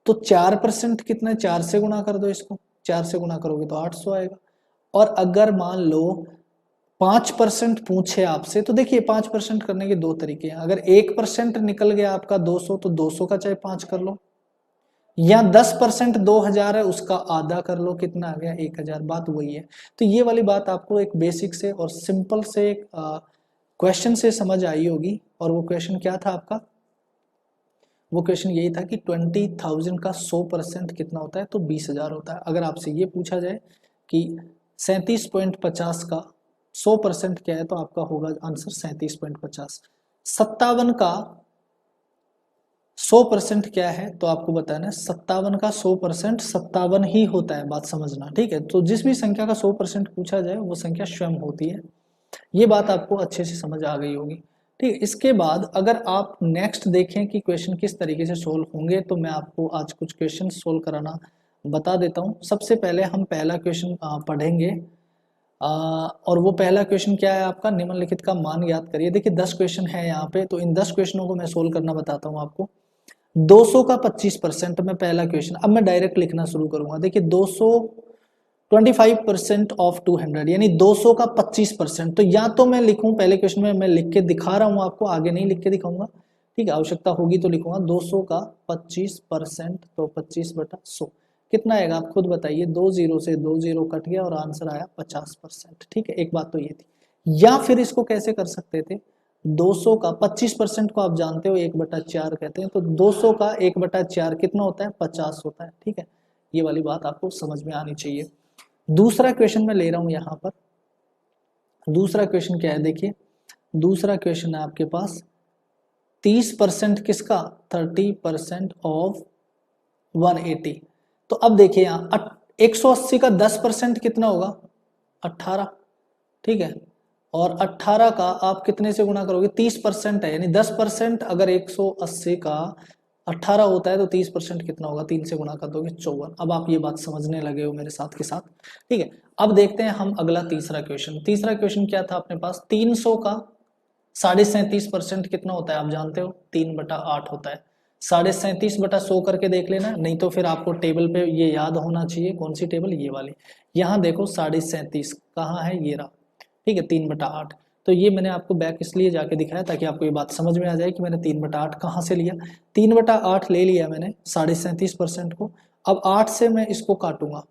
Speaker 1: तो 4% कितना है, 4 से गुणा कर दो इसको, 4 से गुणा करोगे तो 800 आएगा। और अगर मान लो 5% पूछे आपसे, तो देखिए 5% करने के दो तरीके हैं। अगर 1% निकल गया आपका 200, तो 200 का चाहे 5 कर लो, या 10% 2000 है उसका आधा कर लो, कितना आ गया 1000। बात वही है। तो ये वाली बात आपको एक बेसिक से और सिंपल से एक क्वेश्चन से समझ आई होगी। और वो क्वेश्चन क्या था आपका, वो क्वेश्चन यही था कि 20,000 का 100% कितना होता है, तो 20,000 होता है। अगर आपसे ये पूछा जाए कि 37.50 का 100% क्या है, तो आपका होगा आंसर 37.50। 57 का 100% क्या है, तो आपको बताना है 57 का 100% 57 ही होता है। बात समझना, ठीक है। तो जिस भी संख्या का 100% पूछा जाए वो संख्या स्वयं होती है। ये बात आपको अच्छे से समझ आ गई होगी, ठीक है। इसके बाद अगर आप नेक्स्ट देखें कि क्वेश्चन किस तरीके से सोल्व होंगे, तो मैं आपको आज कुछ क्वेश्चन सोल्व कराना बता देता हूं। सबसे पहले हम पहला क्वेश्चन पढ़ेंगे, और वो पहला क्वेश्चन क्या है आपका, निम्नलिखित का मान ज्ञात करिए। देखिए 10 क्वेश्चन है यहाँ पे, तो इन 10 क्वेश्चनों को मैं सोल्व करना बताता हूँ आपको। 200 का 25% में पहला क्वेश्चन, अब मैं डायरेक्ट लिखना शुरू करूंगा। देखिए 200 25% ऑफ 200, यानी 200 का 25%। तो या तो मैं लिखूं, पहले क्वेश्चन में मैं लिख के दिखा रहा हूं आपको, आगे नहीं लिख के दिखाऊंगा, ठीक है। आवश्यकता होगी तो लिखूंगा 200 का 25%, तो 25/100 कितना आएगा आप खुद बताइए। 2 0 से 2 0 कट गया और आंसर आया 50%, ठीक है। एक बात तो ये थी। या फिर इसको कैसे कर सकते थे, 200 का 25% को आप जानते हो 1/4 कहते हैं, तो 200 का 1/4 कितना होता है, 50 होता है, ठीक है। ये वाली बात आपको समझ में आनी चाहिए। दूसरा क्वेश्चन मैं ले रहा हूं यहां पर। दूसरा क्वेश्चन क्या है, देखिए दूसरा क्वेश्चन है आपके पास 30% किसका, 30% ऑफ 180। तो अब देखिए यहां 180 का 10% कितना होगा, 18, ठीक है। और 18 का आप कितने से गुणा करोगे, 30% है, यानी 10%। अगर 180 का 18 होता है तो 30% कितना होगा, 3 से गुणा कर दोगे 54। अब आप ये बात समझने लगे हो मेरे साथ के साथ, ठीक है। अब देखते हैं हम अगला तीसरा क्वेश्चन। तीसरा क्वेश्चन क्या था अपने पास, 300 का 37.5% कितना होता है, आप जानते हो 3/8 होता है। 37.5/100 करके देख लेना, नहीं तो फिर आपको टेबल पे ये याद होना चाहिए। कौन सी टेबल, ये वाली। यहाँ देखो 37.5 कहाँ है, ये रहा, ठीक है, 3/8। तो ये मैंने आपको बैक इसलिए जाके दिखाया ताकि आपको ये बात समझ में आ जाए कि मैंने 3/8 कहाँ से लिया। 3/8 ले लिया मैंने 37.5% को। अब 8 से मैं इसको काटूंगा,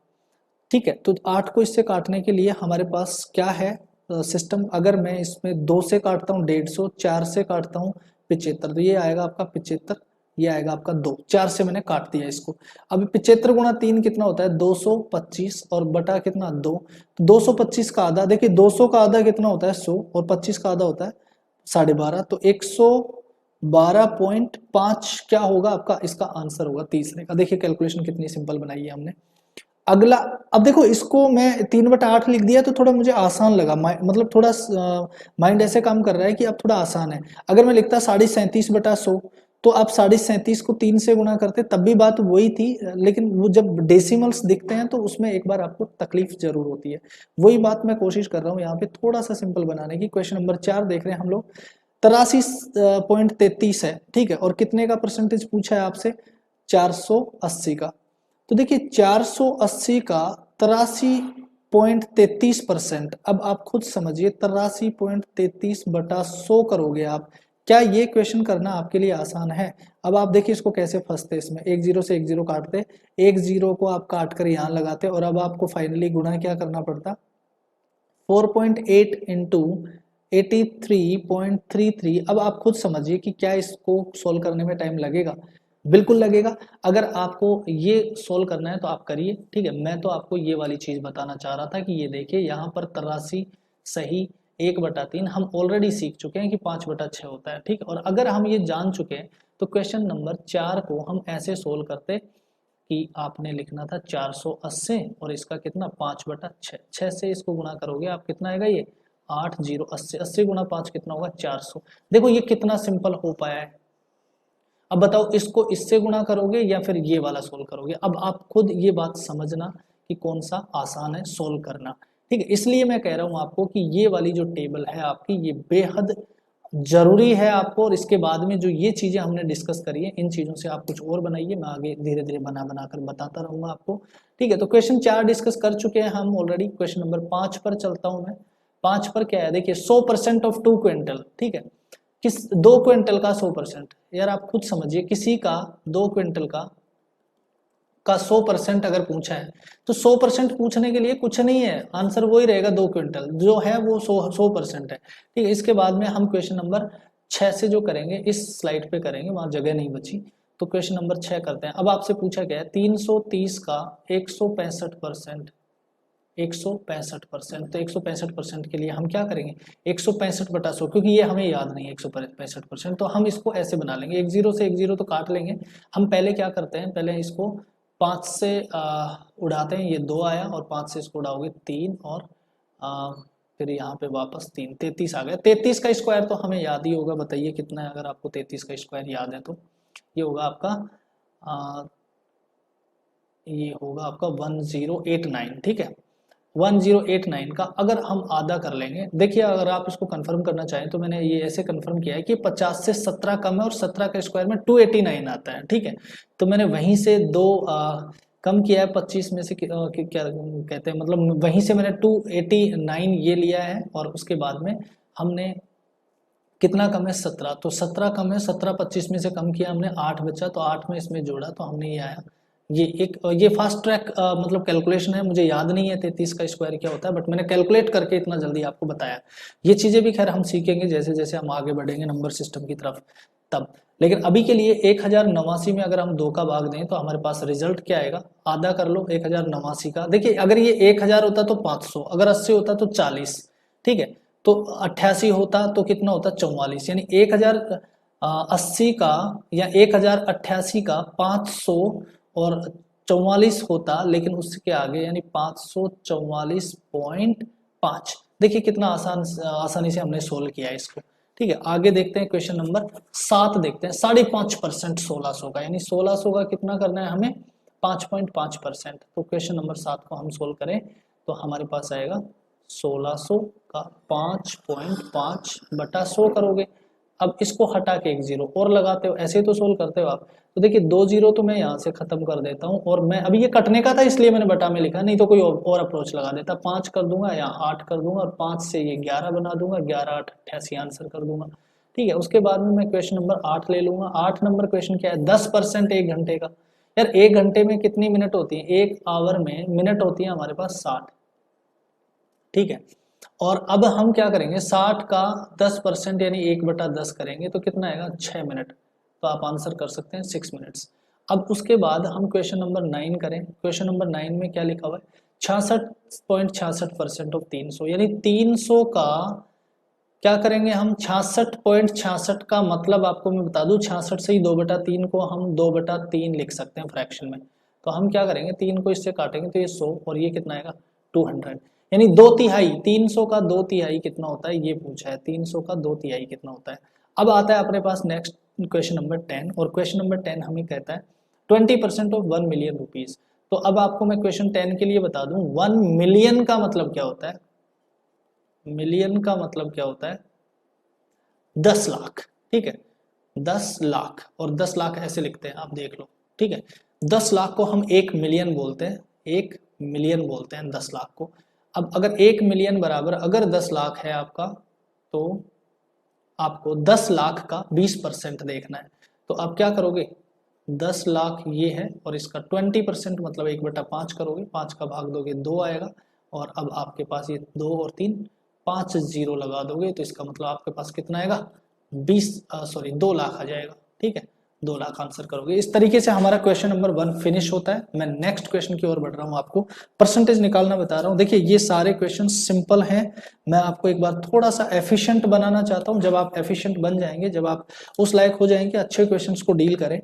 Speaker 1: ठीक है। तो 8 को इससे काटने के लिए हमारे पास क्या है सिस्टम। अगर मैं इसमें 2 से काटता हूँ 150, 4 से काटता हूँ 75, तो ये आएगा आपका 75, ये आएगा आपका 2। 4 से मैंने काट दिया इसको। अब 75 गुणा 3 कितना होता है, 225, और बटा कितना 2। 225 का आधा, देखिए 200 का आधा कितना होता है 100, और 25 का आधा होता है 12.5, तो 112.5 क्या होगा आपका, इसका आंसर होगा तीसरे का। देखिए कैलकुलेशन कितनी सिंपल बनाई है हमने। अगला, अब देखो इसको मैं 3/8 लिख दिया तो थोड़ा मुझे आसान लगा, मतलब थोड़ा माइंड ऐसे काम कर रहा है कि अब थोड़ा आसान है। अगर मैं लिखता 37.5/100, तो आप 37 को 3 से गुणा करते तब भी बात वही थी। लेकिन वो जब डेसिमल्स दिखते हैं तो उसमें एक बार आपको तकलीफ जरूर होती है। वही बात मैं कोशिश कर रहा हूँ यहाँ पे थोड़ा सा सिंपल बनाने की। क्वेश्चन नंबर 4 देख रहे हैं हम लोग। 83.33 है, ठीक है। और कितने का परसेंटेज पूछा है आपसे, 480 का। तो देखिए 480 का 83.33%। अब आप खुद समझिए 83.33/100 करोगे आप। क्या ये क्वेश्चन करना आपके लिए आसान है। अब आप देखिए इसको कैसे फंसते, इसमें 1 0 से 1 0 काटते, 1 0 को आप काट कर यहाँ लगाते, और अब आपको फाइनली गुणा क्या करना पड़ता, 4.8 इंटू 83.33। अब आप खुद समझिए कि क्या इसको सोल्व करने में टाइम लगेगा, बिल्कुल लगेगा। अगर आपको ये सोल्व करना है तो आप करिए, ठीक है। मैं तो आपको ये वाली चीज बताना चाह रहा था कि ये देखिए यहाँ पर 83 सही 1/3 हम ऑलरेडी सीख चुके हैं कि 5/6 होता है, ठीक है। और अगर हम ये जान चुके हैं तो क्वेश्चन नंबर 4 को हम ऐसे सोल्व करते कि आपने लिखना था 480 और इसका कितना 5/6, 6 से इसको गुणा करोगे आप, कितना आएगा ये 8 0 80, 80 गुणा 5 कितना होगा 400। देखो ये कितना सिंपल हो पाया है। अब बताओ इसको इससे गुणा करोगे या फिर ये वाला सोल्व करोगे। अब आप खुद ये बात समझना कि कौन सा आसान है सोल्व करना, ठीक है। इसलिए मैं कह रहा हूं आपको कि ये वाली जो टेबल है आपकी ये बेहद जरूरी है आपको, और इसके बाद में जो ये चीजें हमने डिस्कस करी है इन चीजों से आप कुछ और बनाइए, मैं आगे धीरे धीरे बना बना कर बताता रहूंगा आपको, ठीक है। तो क्वेश्चन 4 डिस्कस कर चुके हैं हम ऑलरेडी। क्वेश्चन नंबर 5 पर चलता हूं मैं। 5 पर क्या है, देखिए 100% ऑफ 2 क्विंटल, ठीक है। किस 2 क्विंटल का 100%, यार आप खुद समझिए, किसी का 2 क्विंटल का 100% अगर पूछा है तो 100% पूछने के लिए कुछ नहीं है, आंसर वही रहेगा 2 क्विंटल जो है वो 100% है, ठीक है। इसके बाद में हम क्वेश्चन नंबर 6 से जो करेंगे इस स्लाइड पे करेंगे, वहां जगह नहीं बची, तो क्वेश्चन नंबर 6 करते हैं। अब आपसे पूछा गया है 330 का 165%, 165%, तो 165% के लिए हम क्या करेंगे, 165 बटा 100, क्योंकि ये हमें याद नहीं है 165%, तो हम इसको ऐसे बना लेंगे, एक जीरो से एक जीरो तो काट लेंगे। हम पहले क्या करते हैं, पहले इसको 5 से उड़ाते हैं, ये 2 आया, और 5 से इसको उड़ाओगे 3, और फिर यहाँ पे वापस 3, 33 आ गया। 33 का स्क्वायर तो हमें याद ही होगा, बताइए कितना है, अगर आपको 33 का स्क्वायर याद है तो ये होगा आपका ये होगा आपका 1089, ठीक है। 1089 का अगर हम आधा कर लेंगे, देखिए अगर आप इसको कंफर्म करना चाहें तो मैंने ये ऐसे कंफर्म किया है कि 50 से 17 कम है, और 17 का स्क्वायर में 289 आता है, ठीक है। तो मैंने वहीं से दो कम किया है 25 में से क्या कहते हैं, मतलब वहीं से मैंने 289 ये लिया है, और उसके बाद में हमने कितना कम है 17, तो 17 कम है, 17 25 में से कम किया हमने, 8 बचा, तो 8 में इसमें जोड़ा तो हमने ये आया। ये फास्ट ट्रैक मतलब कैलकुलेशन है, मुझे याद नहीं है 33 का स्क्वायर क्या होता है, बट मैंने कैलकुलेट करके इतना जल्दी आपको बताया। ये चीजें भी खैर हम सीखेंगे जैसे जैसे हम आगे बढ़ेंगे नंबर सिस्टम की तरफ तब। लेकिन अभी के लिए 1089 में अगर हम 2 का भाग दें तो हमारे पास रिजल्ट क्या आएगा, आधा कर लो 1089 का। देखिए अगर ये 1000 होता तो 500, अगर 80 होता तो 40, ठीक है। तो 88 होता तो कितना होता 44, यानी 1080 का या 1088 का 500 और 44 होता, लेकिन उसके आगे यानी 544.5। देखिए कितना आसानी से हमने सोल्व किया है इसको, ठीक है। आगे देखते हैं क्वेश्चन नंबर 7 देखते हैं। 5.5% 1600 का, यानी 1600 का कितना करना है हमें 5.5%। तो क्वेश्चन नंबर 7 को हम सोल्व करें तो हमारे पास आएगा 1600 का 5.5 बटा 100 करोगे। अब इसको हटा के एक जीरो और लगाते हो, ऐसे तो सोल्व करते हो आप। तो देखिए 2 जीरो तो मैं यहाँ से खत्म कर देता हूँ, और मैं अभी ये कटने का था इसलिए मैंने बटा में लिखा, नहीं तो कोई और अप्रोच लगा देता। 5 कर दूंगा या 8 कर दूंगा, और 5 से ये 11 बना दूंगा, 11 8 88 आंसर कर दूंगा, ठीक है। उसके बाद में मैं क्वेश्चन नंबर 8 ले लूंगा। 8 नंबर क्वेश्चन क्या है, 10% 1 घंटे का। यार 1 घंटे में कितनी मिनट होती है, 1 आवर में मिनट होती है हमारे पास 60, ठीक है। और अब हम क्या करेंगे, 60 का 10% यानी 1/10 करेंगे तो कितना आएगा 6 मिनट, तो आप आंसर कर सकते हैं 6 मिनट्स। अब उसके बाद हम क्वेश्चन नंबर 9 करें। क्वेश्चन नंबर 9 में क्या लिखा हुआ है, 66.66% ऑफ 300, यानी 300 का क्या करेंगे हम 66.66 का मतलब आपको मैं बता दूं, 66 से ही 2/3 को हम 2/3 लिख सकते हैं फ्रैक्शन में। तो हम क्या करेंगे, 3 को इससे काटेंगे तो ये 100, और ये कितना आएगा 200, यानी 2/3। 300 का 2/3 कितना होता है ये पूछा है, 300 का 2/3 कितना होता है। अब आता है अपने पास नेक्स्ट क्वेश्चन नंबर 10, और क्वेश्चन नंबर 10 हमें कहता है 20% ऑफ 1 मिलियन रुपीज। तो अब आपको मैं क्वेश्चन 10 के लिए बता दूं, 1 मिलियन का मतलब क्या होता है, मिलियन का मतलब क्या होता है 10 लाख, ठीक है। 10 लाख, और 10 लाख ऐसे लिखते हैं आप देख लो, ठीक है। 10 लाख को हम 1 मिलियन बोलते हैं, 1 मिलियन बोलते हैं 10 लाख को। अब अगर 1 मिलियन बराबर अगर 10 लाख है आपका, तो आपको 10 लाख का 20% देखना है। तो आप क्या करोगे, 10 लाख ये है, और इसका 20% मतलब 1/5 करोगे, 5 का भाग दोगे 2 आएगा, और अब आपके पास ये 2 और 3 5 जीरो लगा दोगे, तो इसका मतलब आपके पास कितना आएगा 2 लाख आ जाएगा, ठीक है। 2 लाख आंसर करोगे। इस तरीके से हमारा क्वेश्चन नंबर 1 फिनिश होता है। मैं नेक्स्ट क्वेश्चन की ओर बढ़ रहा हूँ, आपको परसेंटेज निकालना बता रहा हूँ। देखिए ये सारे क्वेश्चन सिंपल हैं, मैं आपको एक बार थोड़ा सा एफिशिएंट बनाना चाहता हूँ। जब आप एफिशिएंट बन जाएंगे, जब आप उस लायक हो जाएंगे अच्छे क्वेश्चन को डील करें,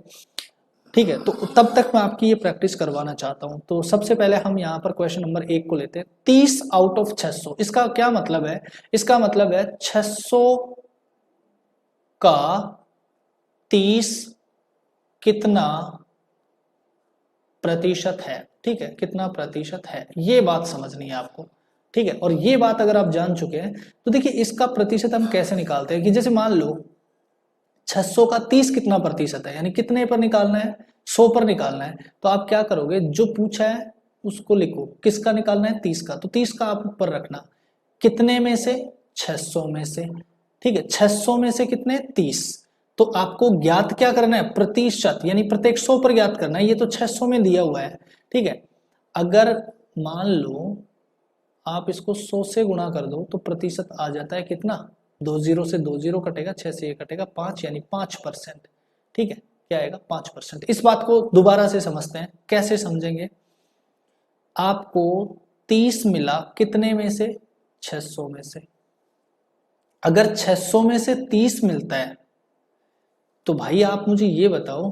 Speaker 1: ठीक है, तो तब तक मैं आपकी ये प्रैक्टिस करवाना चाहता हूं। तो सबसे पहले हम यहाँ पर क्वेश्चन नंबर 1 को लेते हैं। 30 आउट ऑफ 600, इसका क्या मतलब है, इसका मतलब है 600 का 30 कितना प्रतिशत है, ठीक है, कितना प्रतिशत है, ये बात समझनी है आपको, ठीक है। और ये बात अगर आप जान चुके हैं तो देखिए इसका प्रतिशत हम कैसे निकालते हैं कि जैसे मान लो 600 का 30 कितना प्रतिशत है, यानी कितने पर निकालना है, 100 पर निकालना है। तो आप क्या करोगे, जो पूछा है उसको लिखो, किसका निकालना है, 30 का, तो 30 का आप ऊपर रखना, कितने में से, 600 में से, ठीक है, 600 में से कितने, 30। तो आपको ज्ञात क्या करना है, प्रतिशत, यानी प्रत्येक 100 पर ज्ञात करना है, ये तो 600 में दिया हुआ है, ठीक है। अगर मान लो आप इसको 100 से गुणा कर दो तो प्रतिशत आ जाता है कितना, 20 से 20 कटेगा, 6 से ये कटेगा 5, यानी 5%, ठीक है, क्या आएगा, 5%। इस बात को दोबारा से समझते हैं, कैसे समझेंगे, आपको 30 मिला कितने में से, 600 में से। अगर 600 में से 30 मिलता है तो भाई आप मुझे ये बताओ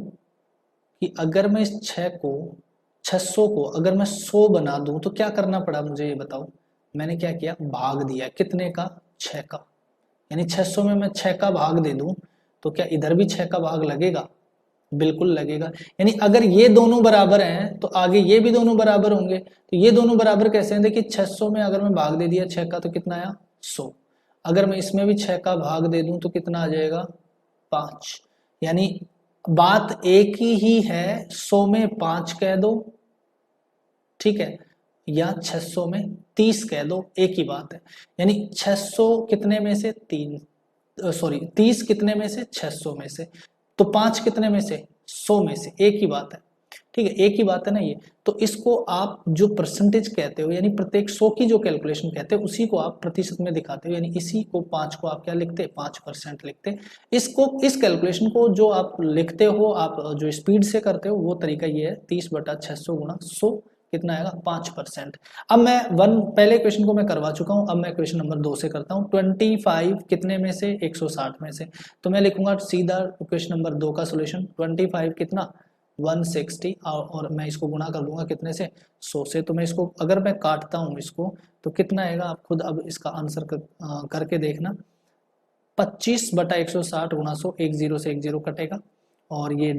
Speaker 1: कि अगर मैं इस 600 को अगर मैं 100 बना दूं तो क्या करना पड़ा मुझे, ये बताओ। मैंने क्या किया, भाग दिया, कितने का, 6 का, यानी 600 में मैं 6 का भाग दे दूं तो क्या इधर भी 6 का भाग लगेगा, बिल्कुल लगेगा। यानी अगर ये दोनों बराबर हैं तो आगे ये भी दोनों बराबर होंगे। तो ये दोनों बराबर कैसे हैं, देखिए 600 में अगर मैं भाग दे दिया 6 का तो कितना आया, 100। अगर मैं इसमें भी 6 का भाग दे दूं तो कितना आ जाएगा, 5। यानी बात एक ही है, 100 में 5 कह दो, ठीक है, या 600 में 30 कह दो, एक ही बात है। यानी 600 कितने में से, 30 कितने में से, 600 में से, तो 5 कितने में से, 100 में से, एक ही बात है, ठीक है, एक ही बात है ना ये। तो इसको आप जो परसेंटेज कहते हो, यानी प्रत्येक 100 की जो कैलकुलेशन कहते हैं उसी को आप प्रतिशत में दिखाते हो, यानी इसी को 5 को आप क्या लिखते, 5% लिखते। इसको, इस कैलकुलेशन को जो आप लिखते हो, आप जो स्पीड से करते हो वो तरीका ये है, 30/600 गुणा 100 कितना आएगा, 5%। अब मैं पहले क्वेश्चन को मैं करवा चुका हूं, अब मैं क्वेश्चन नंबर 2 से करता हूं। 25 कितने में से, 160 में से, तो मैं लिखूंगा सीधा क्वेश्चन नंबर 2 का सोल्यूशन। 25 कितना, 160, और मैं इसको गुणा कर दूंगा कितने से, 100 से। तो मैं इसको अगर मैं काटता हूं इसको तो कितना आएगा, आप खुद अब इसका आंसर करके देखना। 25/160 गुणा 100, एक जीरो से एक जीरो कटेगा, और ये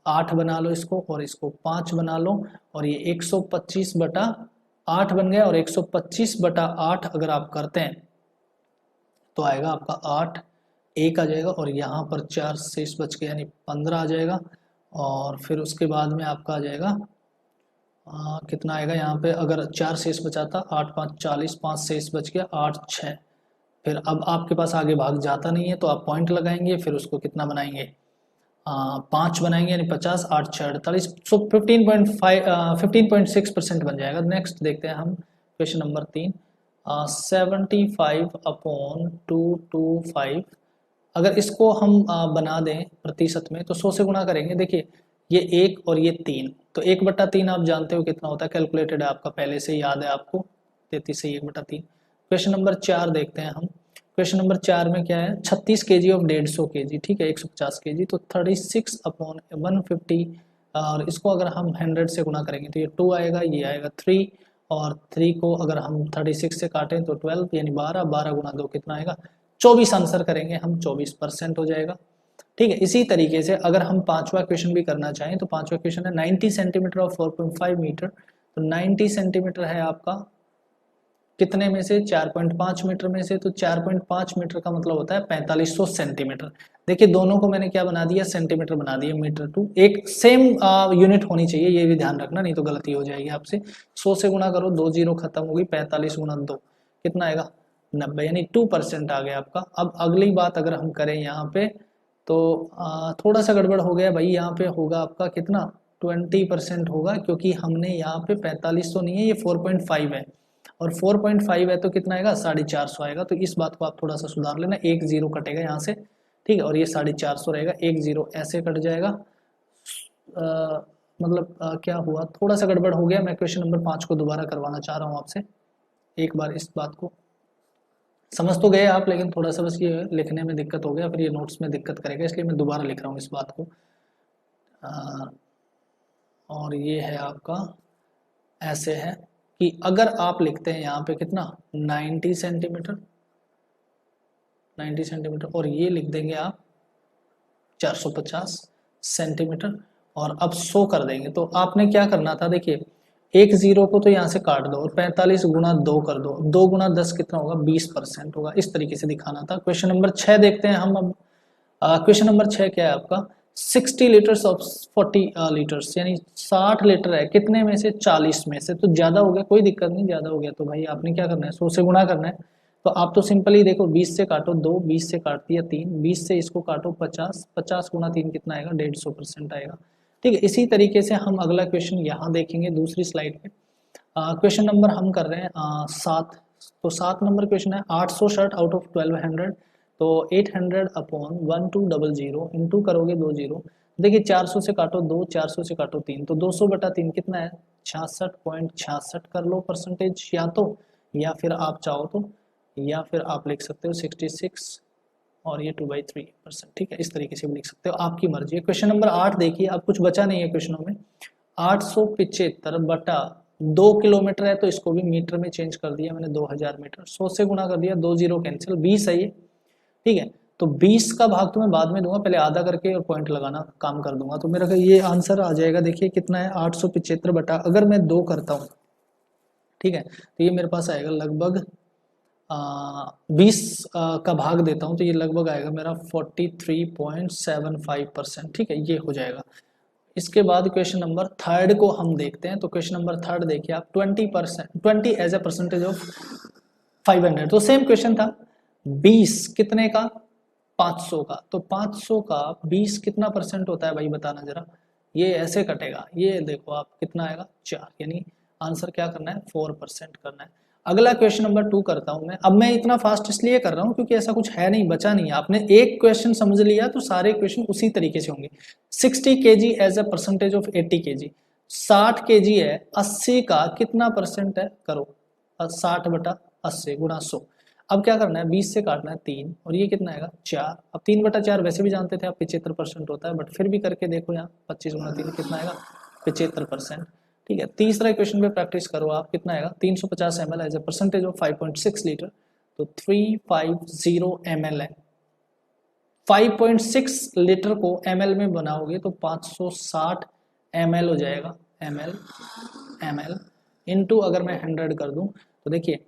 Speaker 1: 8 बना लो इसको, और इसको 5 बना लो, और ये 125/8 बन गया, और 125/8 अगर आप करते हैं तो आएगा आपका 8, एक आ जाएगा, और यहाँ पर 4 शेष बच के यानी 15 आ जाएगा। और फिर उसके बाद में आपका आ जाएगा कितना आएगा, यहाँ पे अगर 4 शेष बचाता, 8 5 40, 5 शेष बच गया, 8 6। फिर अब आपके पास आगे भाग जाता नहीं है तो आप पॉइंट लगाएंगे, फिर उसको कितना बनाएंगे, 5 बनाएंगे, यानी 50, 8 6 48, सो 15.6% बन जाएगा। नेक्स्ट देखते हैं हम क्वेश्चन नंबर 3। 75/225, अगर इसको हम बना दें प्रतिशत में तो 100 से गुणा करेंगे। देखिए ये 1 और ये 3, तो 1/3 आप जानते हो कितना होता है, कैलकुलेटेड है आपका, पहले से याद है आपको, 33 से 1/3। क्वेश्चन नंबर 4 देखते हैं हम। क्वेश्चन नंबर 4 में क्या है, 36 kg ऑफ 150 kg, ठीक है, 150 kg, तो 36/150, और इसको अगर हम 100 से गुणा करेंगे तो ये 2 आएगा, ये आएगा 3, और 3 को अगर हम 36 से काटें तो 12, यानी 12, 12 गुणा 2 कितना आएगा, 24 आंसर करेंगे हम, 24% हो जाएगा, ठीक है। इसी तरीके से अगर हम पांचवा क्वेश्चन भी करना चाहें तो पांचवा क्वेश्चन है 90 सेंटीमीटर और 4.5 मीटर, तो 90 सेंटीमीटर है आपका कितने में से, 4.5 मीटर में से, तो 4.5 मीटर का मतलब होता है 4500 सेंटीमीटर। देखिए दोनों को मैंने क्या बना दिया, सेंटीमीटर बना दिया, मीटर टू एक सेम यूनिट होनी चाहिए, ये भी ध्यान रखना, नहीं तो गलती हो जाएगी आपसे। 100 से गुणा करो, 2 जीरो खत्म होगी, 45 गुणा 2 कितना आएगा, 90, यानी 2% आ गया आपका। अब अगली बात अगर हम करें यहाँ पे तो थोड़ा सा गड़बड़ हो गया भाई, यहाँ पे होगा आपका कितना, 20% होगा, क्योंकि हमने यहाँ पे 45 तो नहीं है, ये 4.5 है, और 4.5 है तो कितना आएगा, 450 आएगा। तो इस बात को आप थोड़ा सा सुधार लेना, एक जीरो कटेगा यहाँ से, ठीक है, और ये 450 रहेगा, एक जीरो ऐसे कट जाएगा। मतलब क्या हुआ, थोड़ा सा गड़बड़ हो गया, मैं क्वेश्चन नंबर 5 को दोबारा करवाना चाह रहा हूँ आपसे एक बार। इस बात को समझ तो गए आप, लेकिन थोड़ा सा बस ये लिखने में दिक्कत हो गया, फिर ये नोट्स में दिक्कत करेगा, इसलिए मैं दोबारा लिख रहा हूँ इस बात को। और ये है आपका, ऐसे है कि अगर आप लिखते हैं यहाँ पे कितना, 90 सेंटीमीटर, 90 सेंटीमीटर, और ये लिख देंगे आप 450, सेंटीमीटर, और अब 100 कर देंगे। तो आपने क्या करना था, देखिए एक जीरो को तो यहाँ से काट दो और 45 गुना 2 कर दो, 2 गुना 10 कितना होगा, 20% होगा। इस तरीके से दिखाना था। क्वेश्चन नंबर 6 देखते हैं हम अब। क्वेश्चन नंबर 6 क्या है आपका, 60 लीटर्स ऑफ 40 लीटर्स, यानी 60 लीटर है, कितने में से, 40 में से। तो ज्यादा हो गया, कोई दिक्कत नहीं, ज्यादा हो गया तो भाई आपने क्या करना है, 100 से गुणा करना है। तो आप तो सिंपली देखो, 20 से काटो 2, 20 से काट दिया 3, 20 से इसको काटो 50, 50 गुना 3 कितना आएगा, 150% आएगा। ठीक है, इसी तरीके से हम अगला क्वेश्चन यहाँ देखेंगे दूसरी स्लाइड पे। क्वेश्चन नंबर हम कर रहे हैं 7। तो 7 नंबर क्वेश्चन है, 800 शर्ट आउट ऑफ 1200, तो 800 अपॉन 1200 इंटू करोगे 2 जीरो। देखिए 400 से काटो 2, 400 से काटो 3, तो 200 बटा 3 कितना है, 66.66 कर लो परसेंटेज, या फिर आप चाहो तो, या फिर आप लिख सकते हो 66 और ये 2/3%। ठीक है, इस तरीके से भी लिख सकते हो, आपकी मर्जी है। क्वेश्चन नंबर 8 देखिए, अब कुछ बचा नहीं है क्वेश्चनों में। 875 बटा 2 किलोमीटर है, तो इसको भी मीटर में चेंज कर दिया मैंने, 2000 मीटर। 100 से गुना कर दिया, 2 जीरो कैंसिल, 20 है ये। ठीक है, तो 20 का भाग तो मैं बाद में दूंगा, पहले आधा करके और पॉइंट लगाना काम कर दूंगा। तो मेरा ये आंसर आ जाएगा, देखिए कितना है, 875 बटा, अगर मैं 2 करता हूँ, ठीक है, तो ये मेरे पास आएगा लगभग 20 का भाग देता हूँ तो ये लगभग आएगा मेरा 43.75%। ठीक है, ये हो जाएगा। इसके बाद क्वेश्चन नंबर 3 को हम देखते हैं। तो क्वेश्चन नंबर 3 देखिए आप, 20 एज ए परसेंटेज ऑफ 500। तो सेम क्वेश्चन था, 20 कितने का, 500 का। तो 500 का 20 कितना परसेंट होता है भाई, बताना जरा। ये ऐसे कटेगा, ये देखो आप कितना आएगा, 4, यानी आंसर क्या करना है, 4% करना है। अगला क्वेश्चन नंबर 2 करता हूं मैं। अब मैं इतना फास्ट इसलिए कर रहा हूं क्योंकि ऐसा कुछ है नहीं, बचा नहीं है। आपने एक क्वेश्चन समझ लिया तो सारे क्वेश्चन उसी तरीके से होंगे। 60 kg as a percentage of 80 kg, 60 kg है, 80 का कितना परसेंट है, करो 60 बटा 80 गुणा 100। अब क्या करना है, 20 से काटना है 3, और ये कितना आएगा, 4। अब 3 बटा 4 वैसे भी जानते थे आप 75% होता है, बट फिर भी करके देखो यहाँ, 25 गुना 3 कितना आएगा, 75%। ठीक है, तीसरा क्वेश्चन पे प्रैक्टिस करो आप, कितना आएगा, 350 ml as a percentage of 5.6 litre. तो 350 ml है, 5.6 लीटर को ml में बनाओगे तो 560 ml हो जाएगा, ml इनटू अगर मैं 100 कर दूं तो देखिए,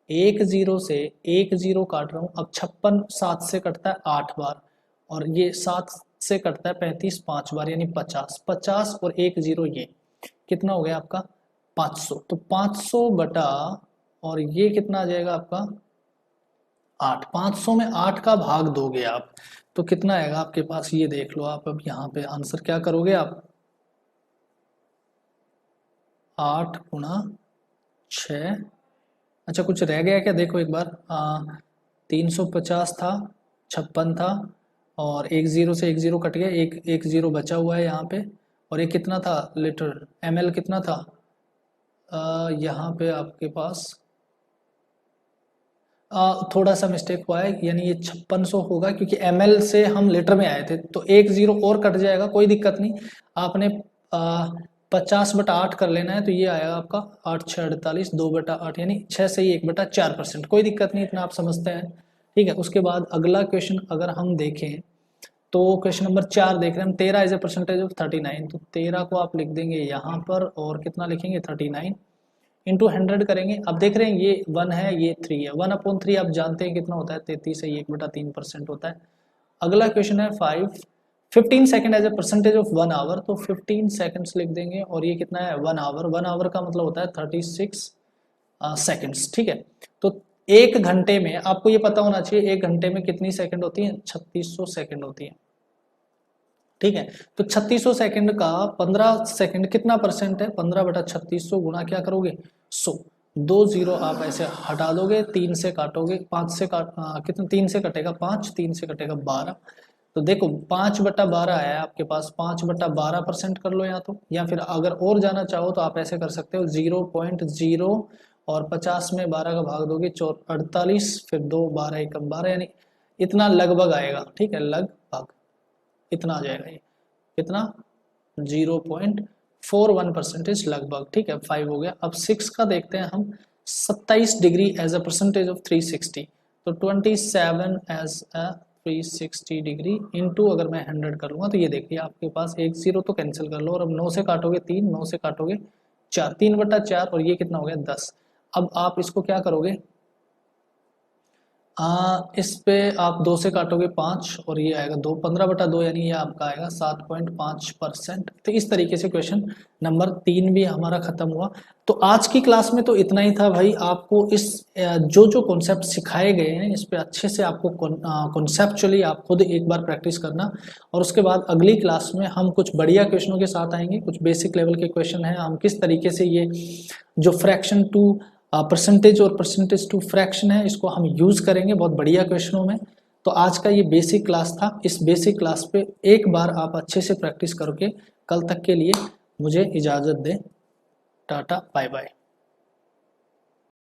Speaker 1: एक जीरो से एक जीरो काट रहा हूं। अब 56 7 से कटता है 8 बार, और ये 7 से कटता है 35 5 बार, यानी 50 50 और एक जीरो, ये कितना हो गया आपका, 500। तो 500 बटा, और ये कितना आ जाएगा आपका 8। 500 में 8 का भाग दोगे आप तो कितना आएगा आपके पास, ये देख लो आप। अब यहाँ पे आंसर क्या करोगे आप, 8 गुना 6, अच्छा कुछ रह गया क्या, देखो एक बार, 350 था, 56 था, और एक जीरो से एक जीरो कट गया, एक जीरो बचा हुआ है यहाँ पे। और ये कितना था लीटर, ml कितना था, यहाँ पे आपके पास थोड़ा सा मिस्टेक हुआ है, यानी ये 5600 होगा क्योंकि ml से हम लीटर में आए थे, तो एक जीरो और कट जाएगा, कोई दिक्कत नहीं। आपने 50 बटा 8 कर लेना है, तो ये आएगा आपका 8 6 48, 2 बटा 8, यानी 6 से ही 1 बटा 4%, कोई दिक्कत नहीं, इतना आप समझते हैं। ठीक है, उसके बाद अगला क्वेश्चन अगर हम देखें तो क्वेश्चन नंबर 4 देख रहे हैं हम, 13 एज ए परसेंटेज ऑफ 39। तो 13 को आप लिख देंगे यहाँ पर, और कितना लिखेंगे, 39 इंटू 100 करेंगे। अब देख रहे हैं ये 1 है, ये 3 है, 1/3 आप जानते हैं कितना होता है, 33 है, 1/3% होता है। अगला क्वेश्चन है 15 second as a percentage of 1 hour. तो 15 सेकंड्स लिख देंगे, और ये कितना है, 1 आवर। 1 आवर का मतलब होता है 36 सेकंड्स। ठीक है, तो एक घंटे में आपको ये पता होना चाहिए, एक घंटे में कितनी सेकंड होती है, 3600 सेकंड होती है। ठीक है, तो 3600 सेकंड का 15 सेकंड कितना परसेंट है, 15 बटा 3600 गुना क्या करोगे, 100। 2 जीरो आप ऐसे हटा दोगे, 3 से काटोगे, 5 से कितना, 3 से कटेगा 5, 3 से कटेगा 12। तो देखो 5 बटा 12 आया है आपके पास, 5 बटा 12% कर लो या तो, या फिर अगर और जाना चाहो तो आप ऐसे कर सकते हो, 0.0 और 50 में 12 का भाग दोगे 48, फिर 2 12 एकम 12, यानी इतना लगभग आएगा। ठीक है, लगभग इतना आ जाएगा, ये कितना, 0.41% लगभग। ठीक है, 5 हो गया। अब 6 का देखते हैं हम, 27 degree as a percentage of 360। तो 27 एज अ 360 डिग्री इंटू अगर मैं 100 करूँगा तो ये देखिए आपके पास एक 0 तो कैंसिल कर लो, और अब 9 से काटोगे 3, 9 से काटोगे 4, 3/4, और ये कितना हो गया 10। अब आप इसको क्या करोगे, इस पे आप 2 से काटोगे 5 और ये आएगा 2, 15/2 यानी ये आपका आएगा 7.5%। तो इस तरीके से क्वेश्चन नंबर 3 भी हमारा खत्म हुआ। तो आज की क्लास में तो इतना ही था भाई। आपको इस जो जो कॉन्सेप्ट सिखाए गए हैं इस पे अच्छे से आपको कॉन्सेप्चुअली आप खुद एक बार प्रैक्टिस करना, और उसके बाद अगली क्लास में हम कुछ बढ़िया क्वेश्चनों के साथ आएंगे। कुछ बेसिक लेवल के क्वेश्चन हैं, हम किस तरीके से ये जो फ्रैक्शन टू परसेंटेज और परसेंटेज टू फ्रैक्शन है इसको हम यूज करेंगे बहुत बढ़िया क्वेश्चनों में। तो आज का ये बेसिक क्लास था। इस बेसिक क्लास पे एक बार आप अच्छे से प्रैक्टिस करके कल तक के लिए मुझे इजाज़त दें। Tata bye bye.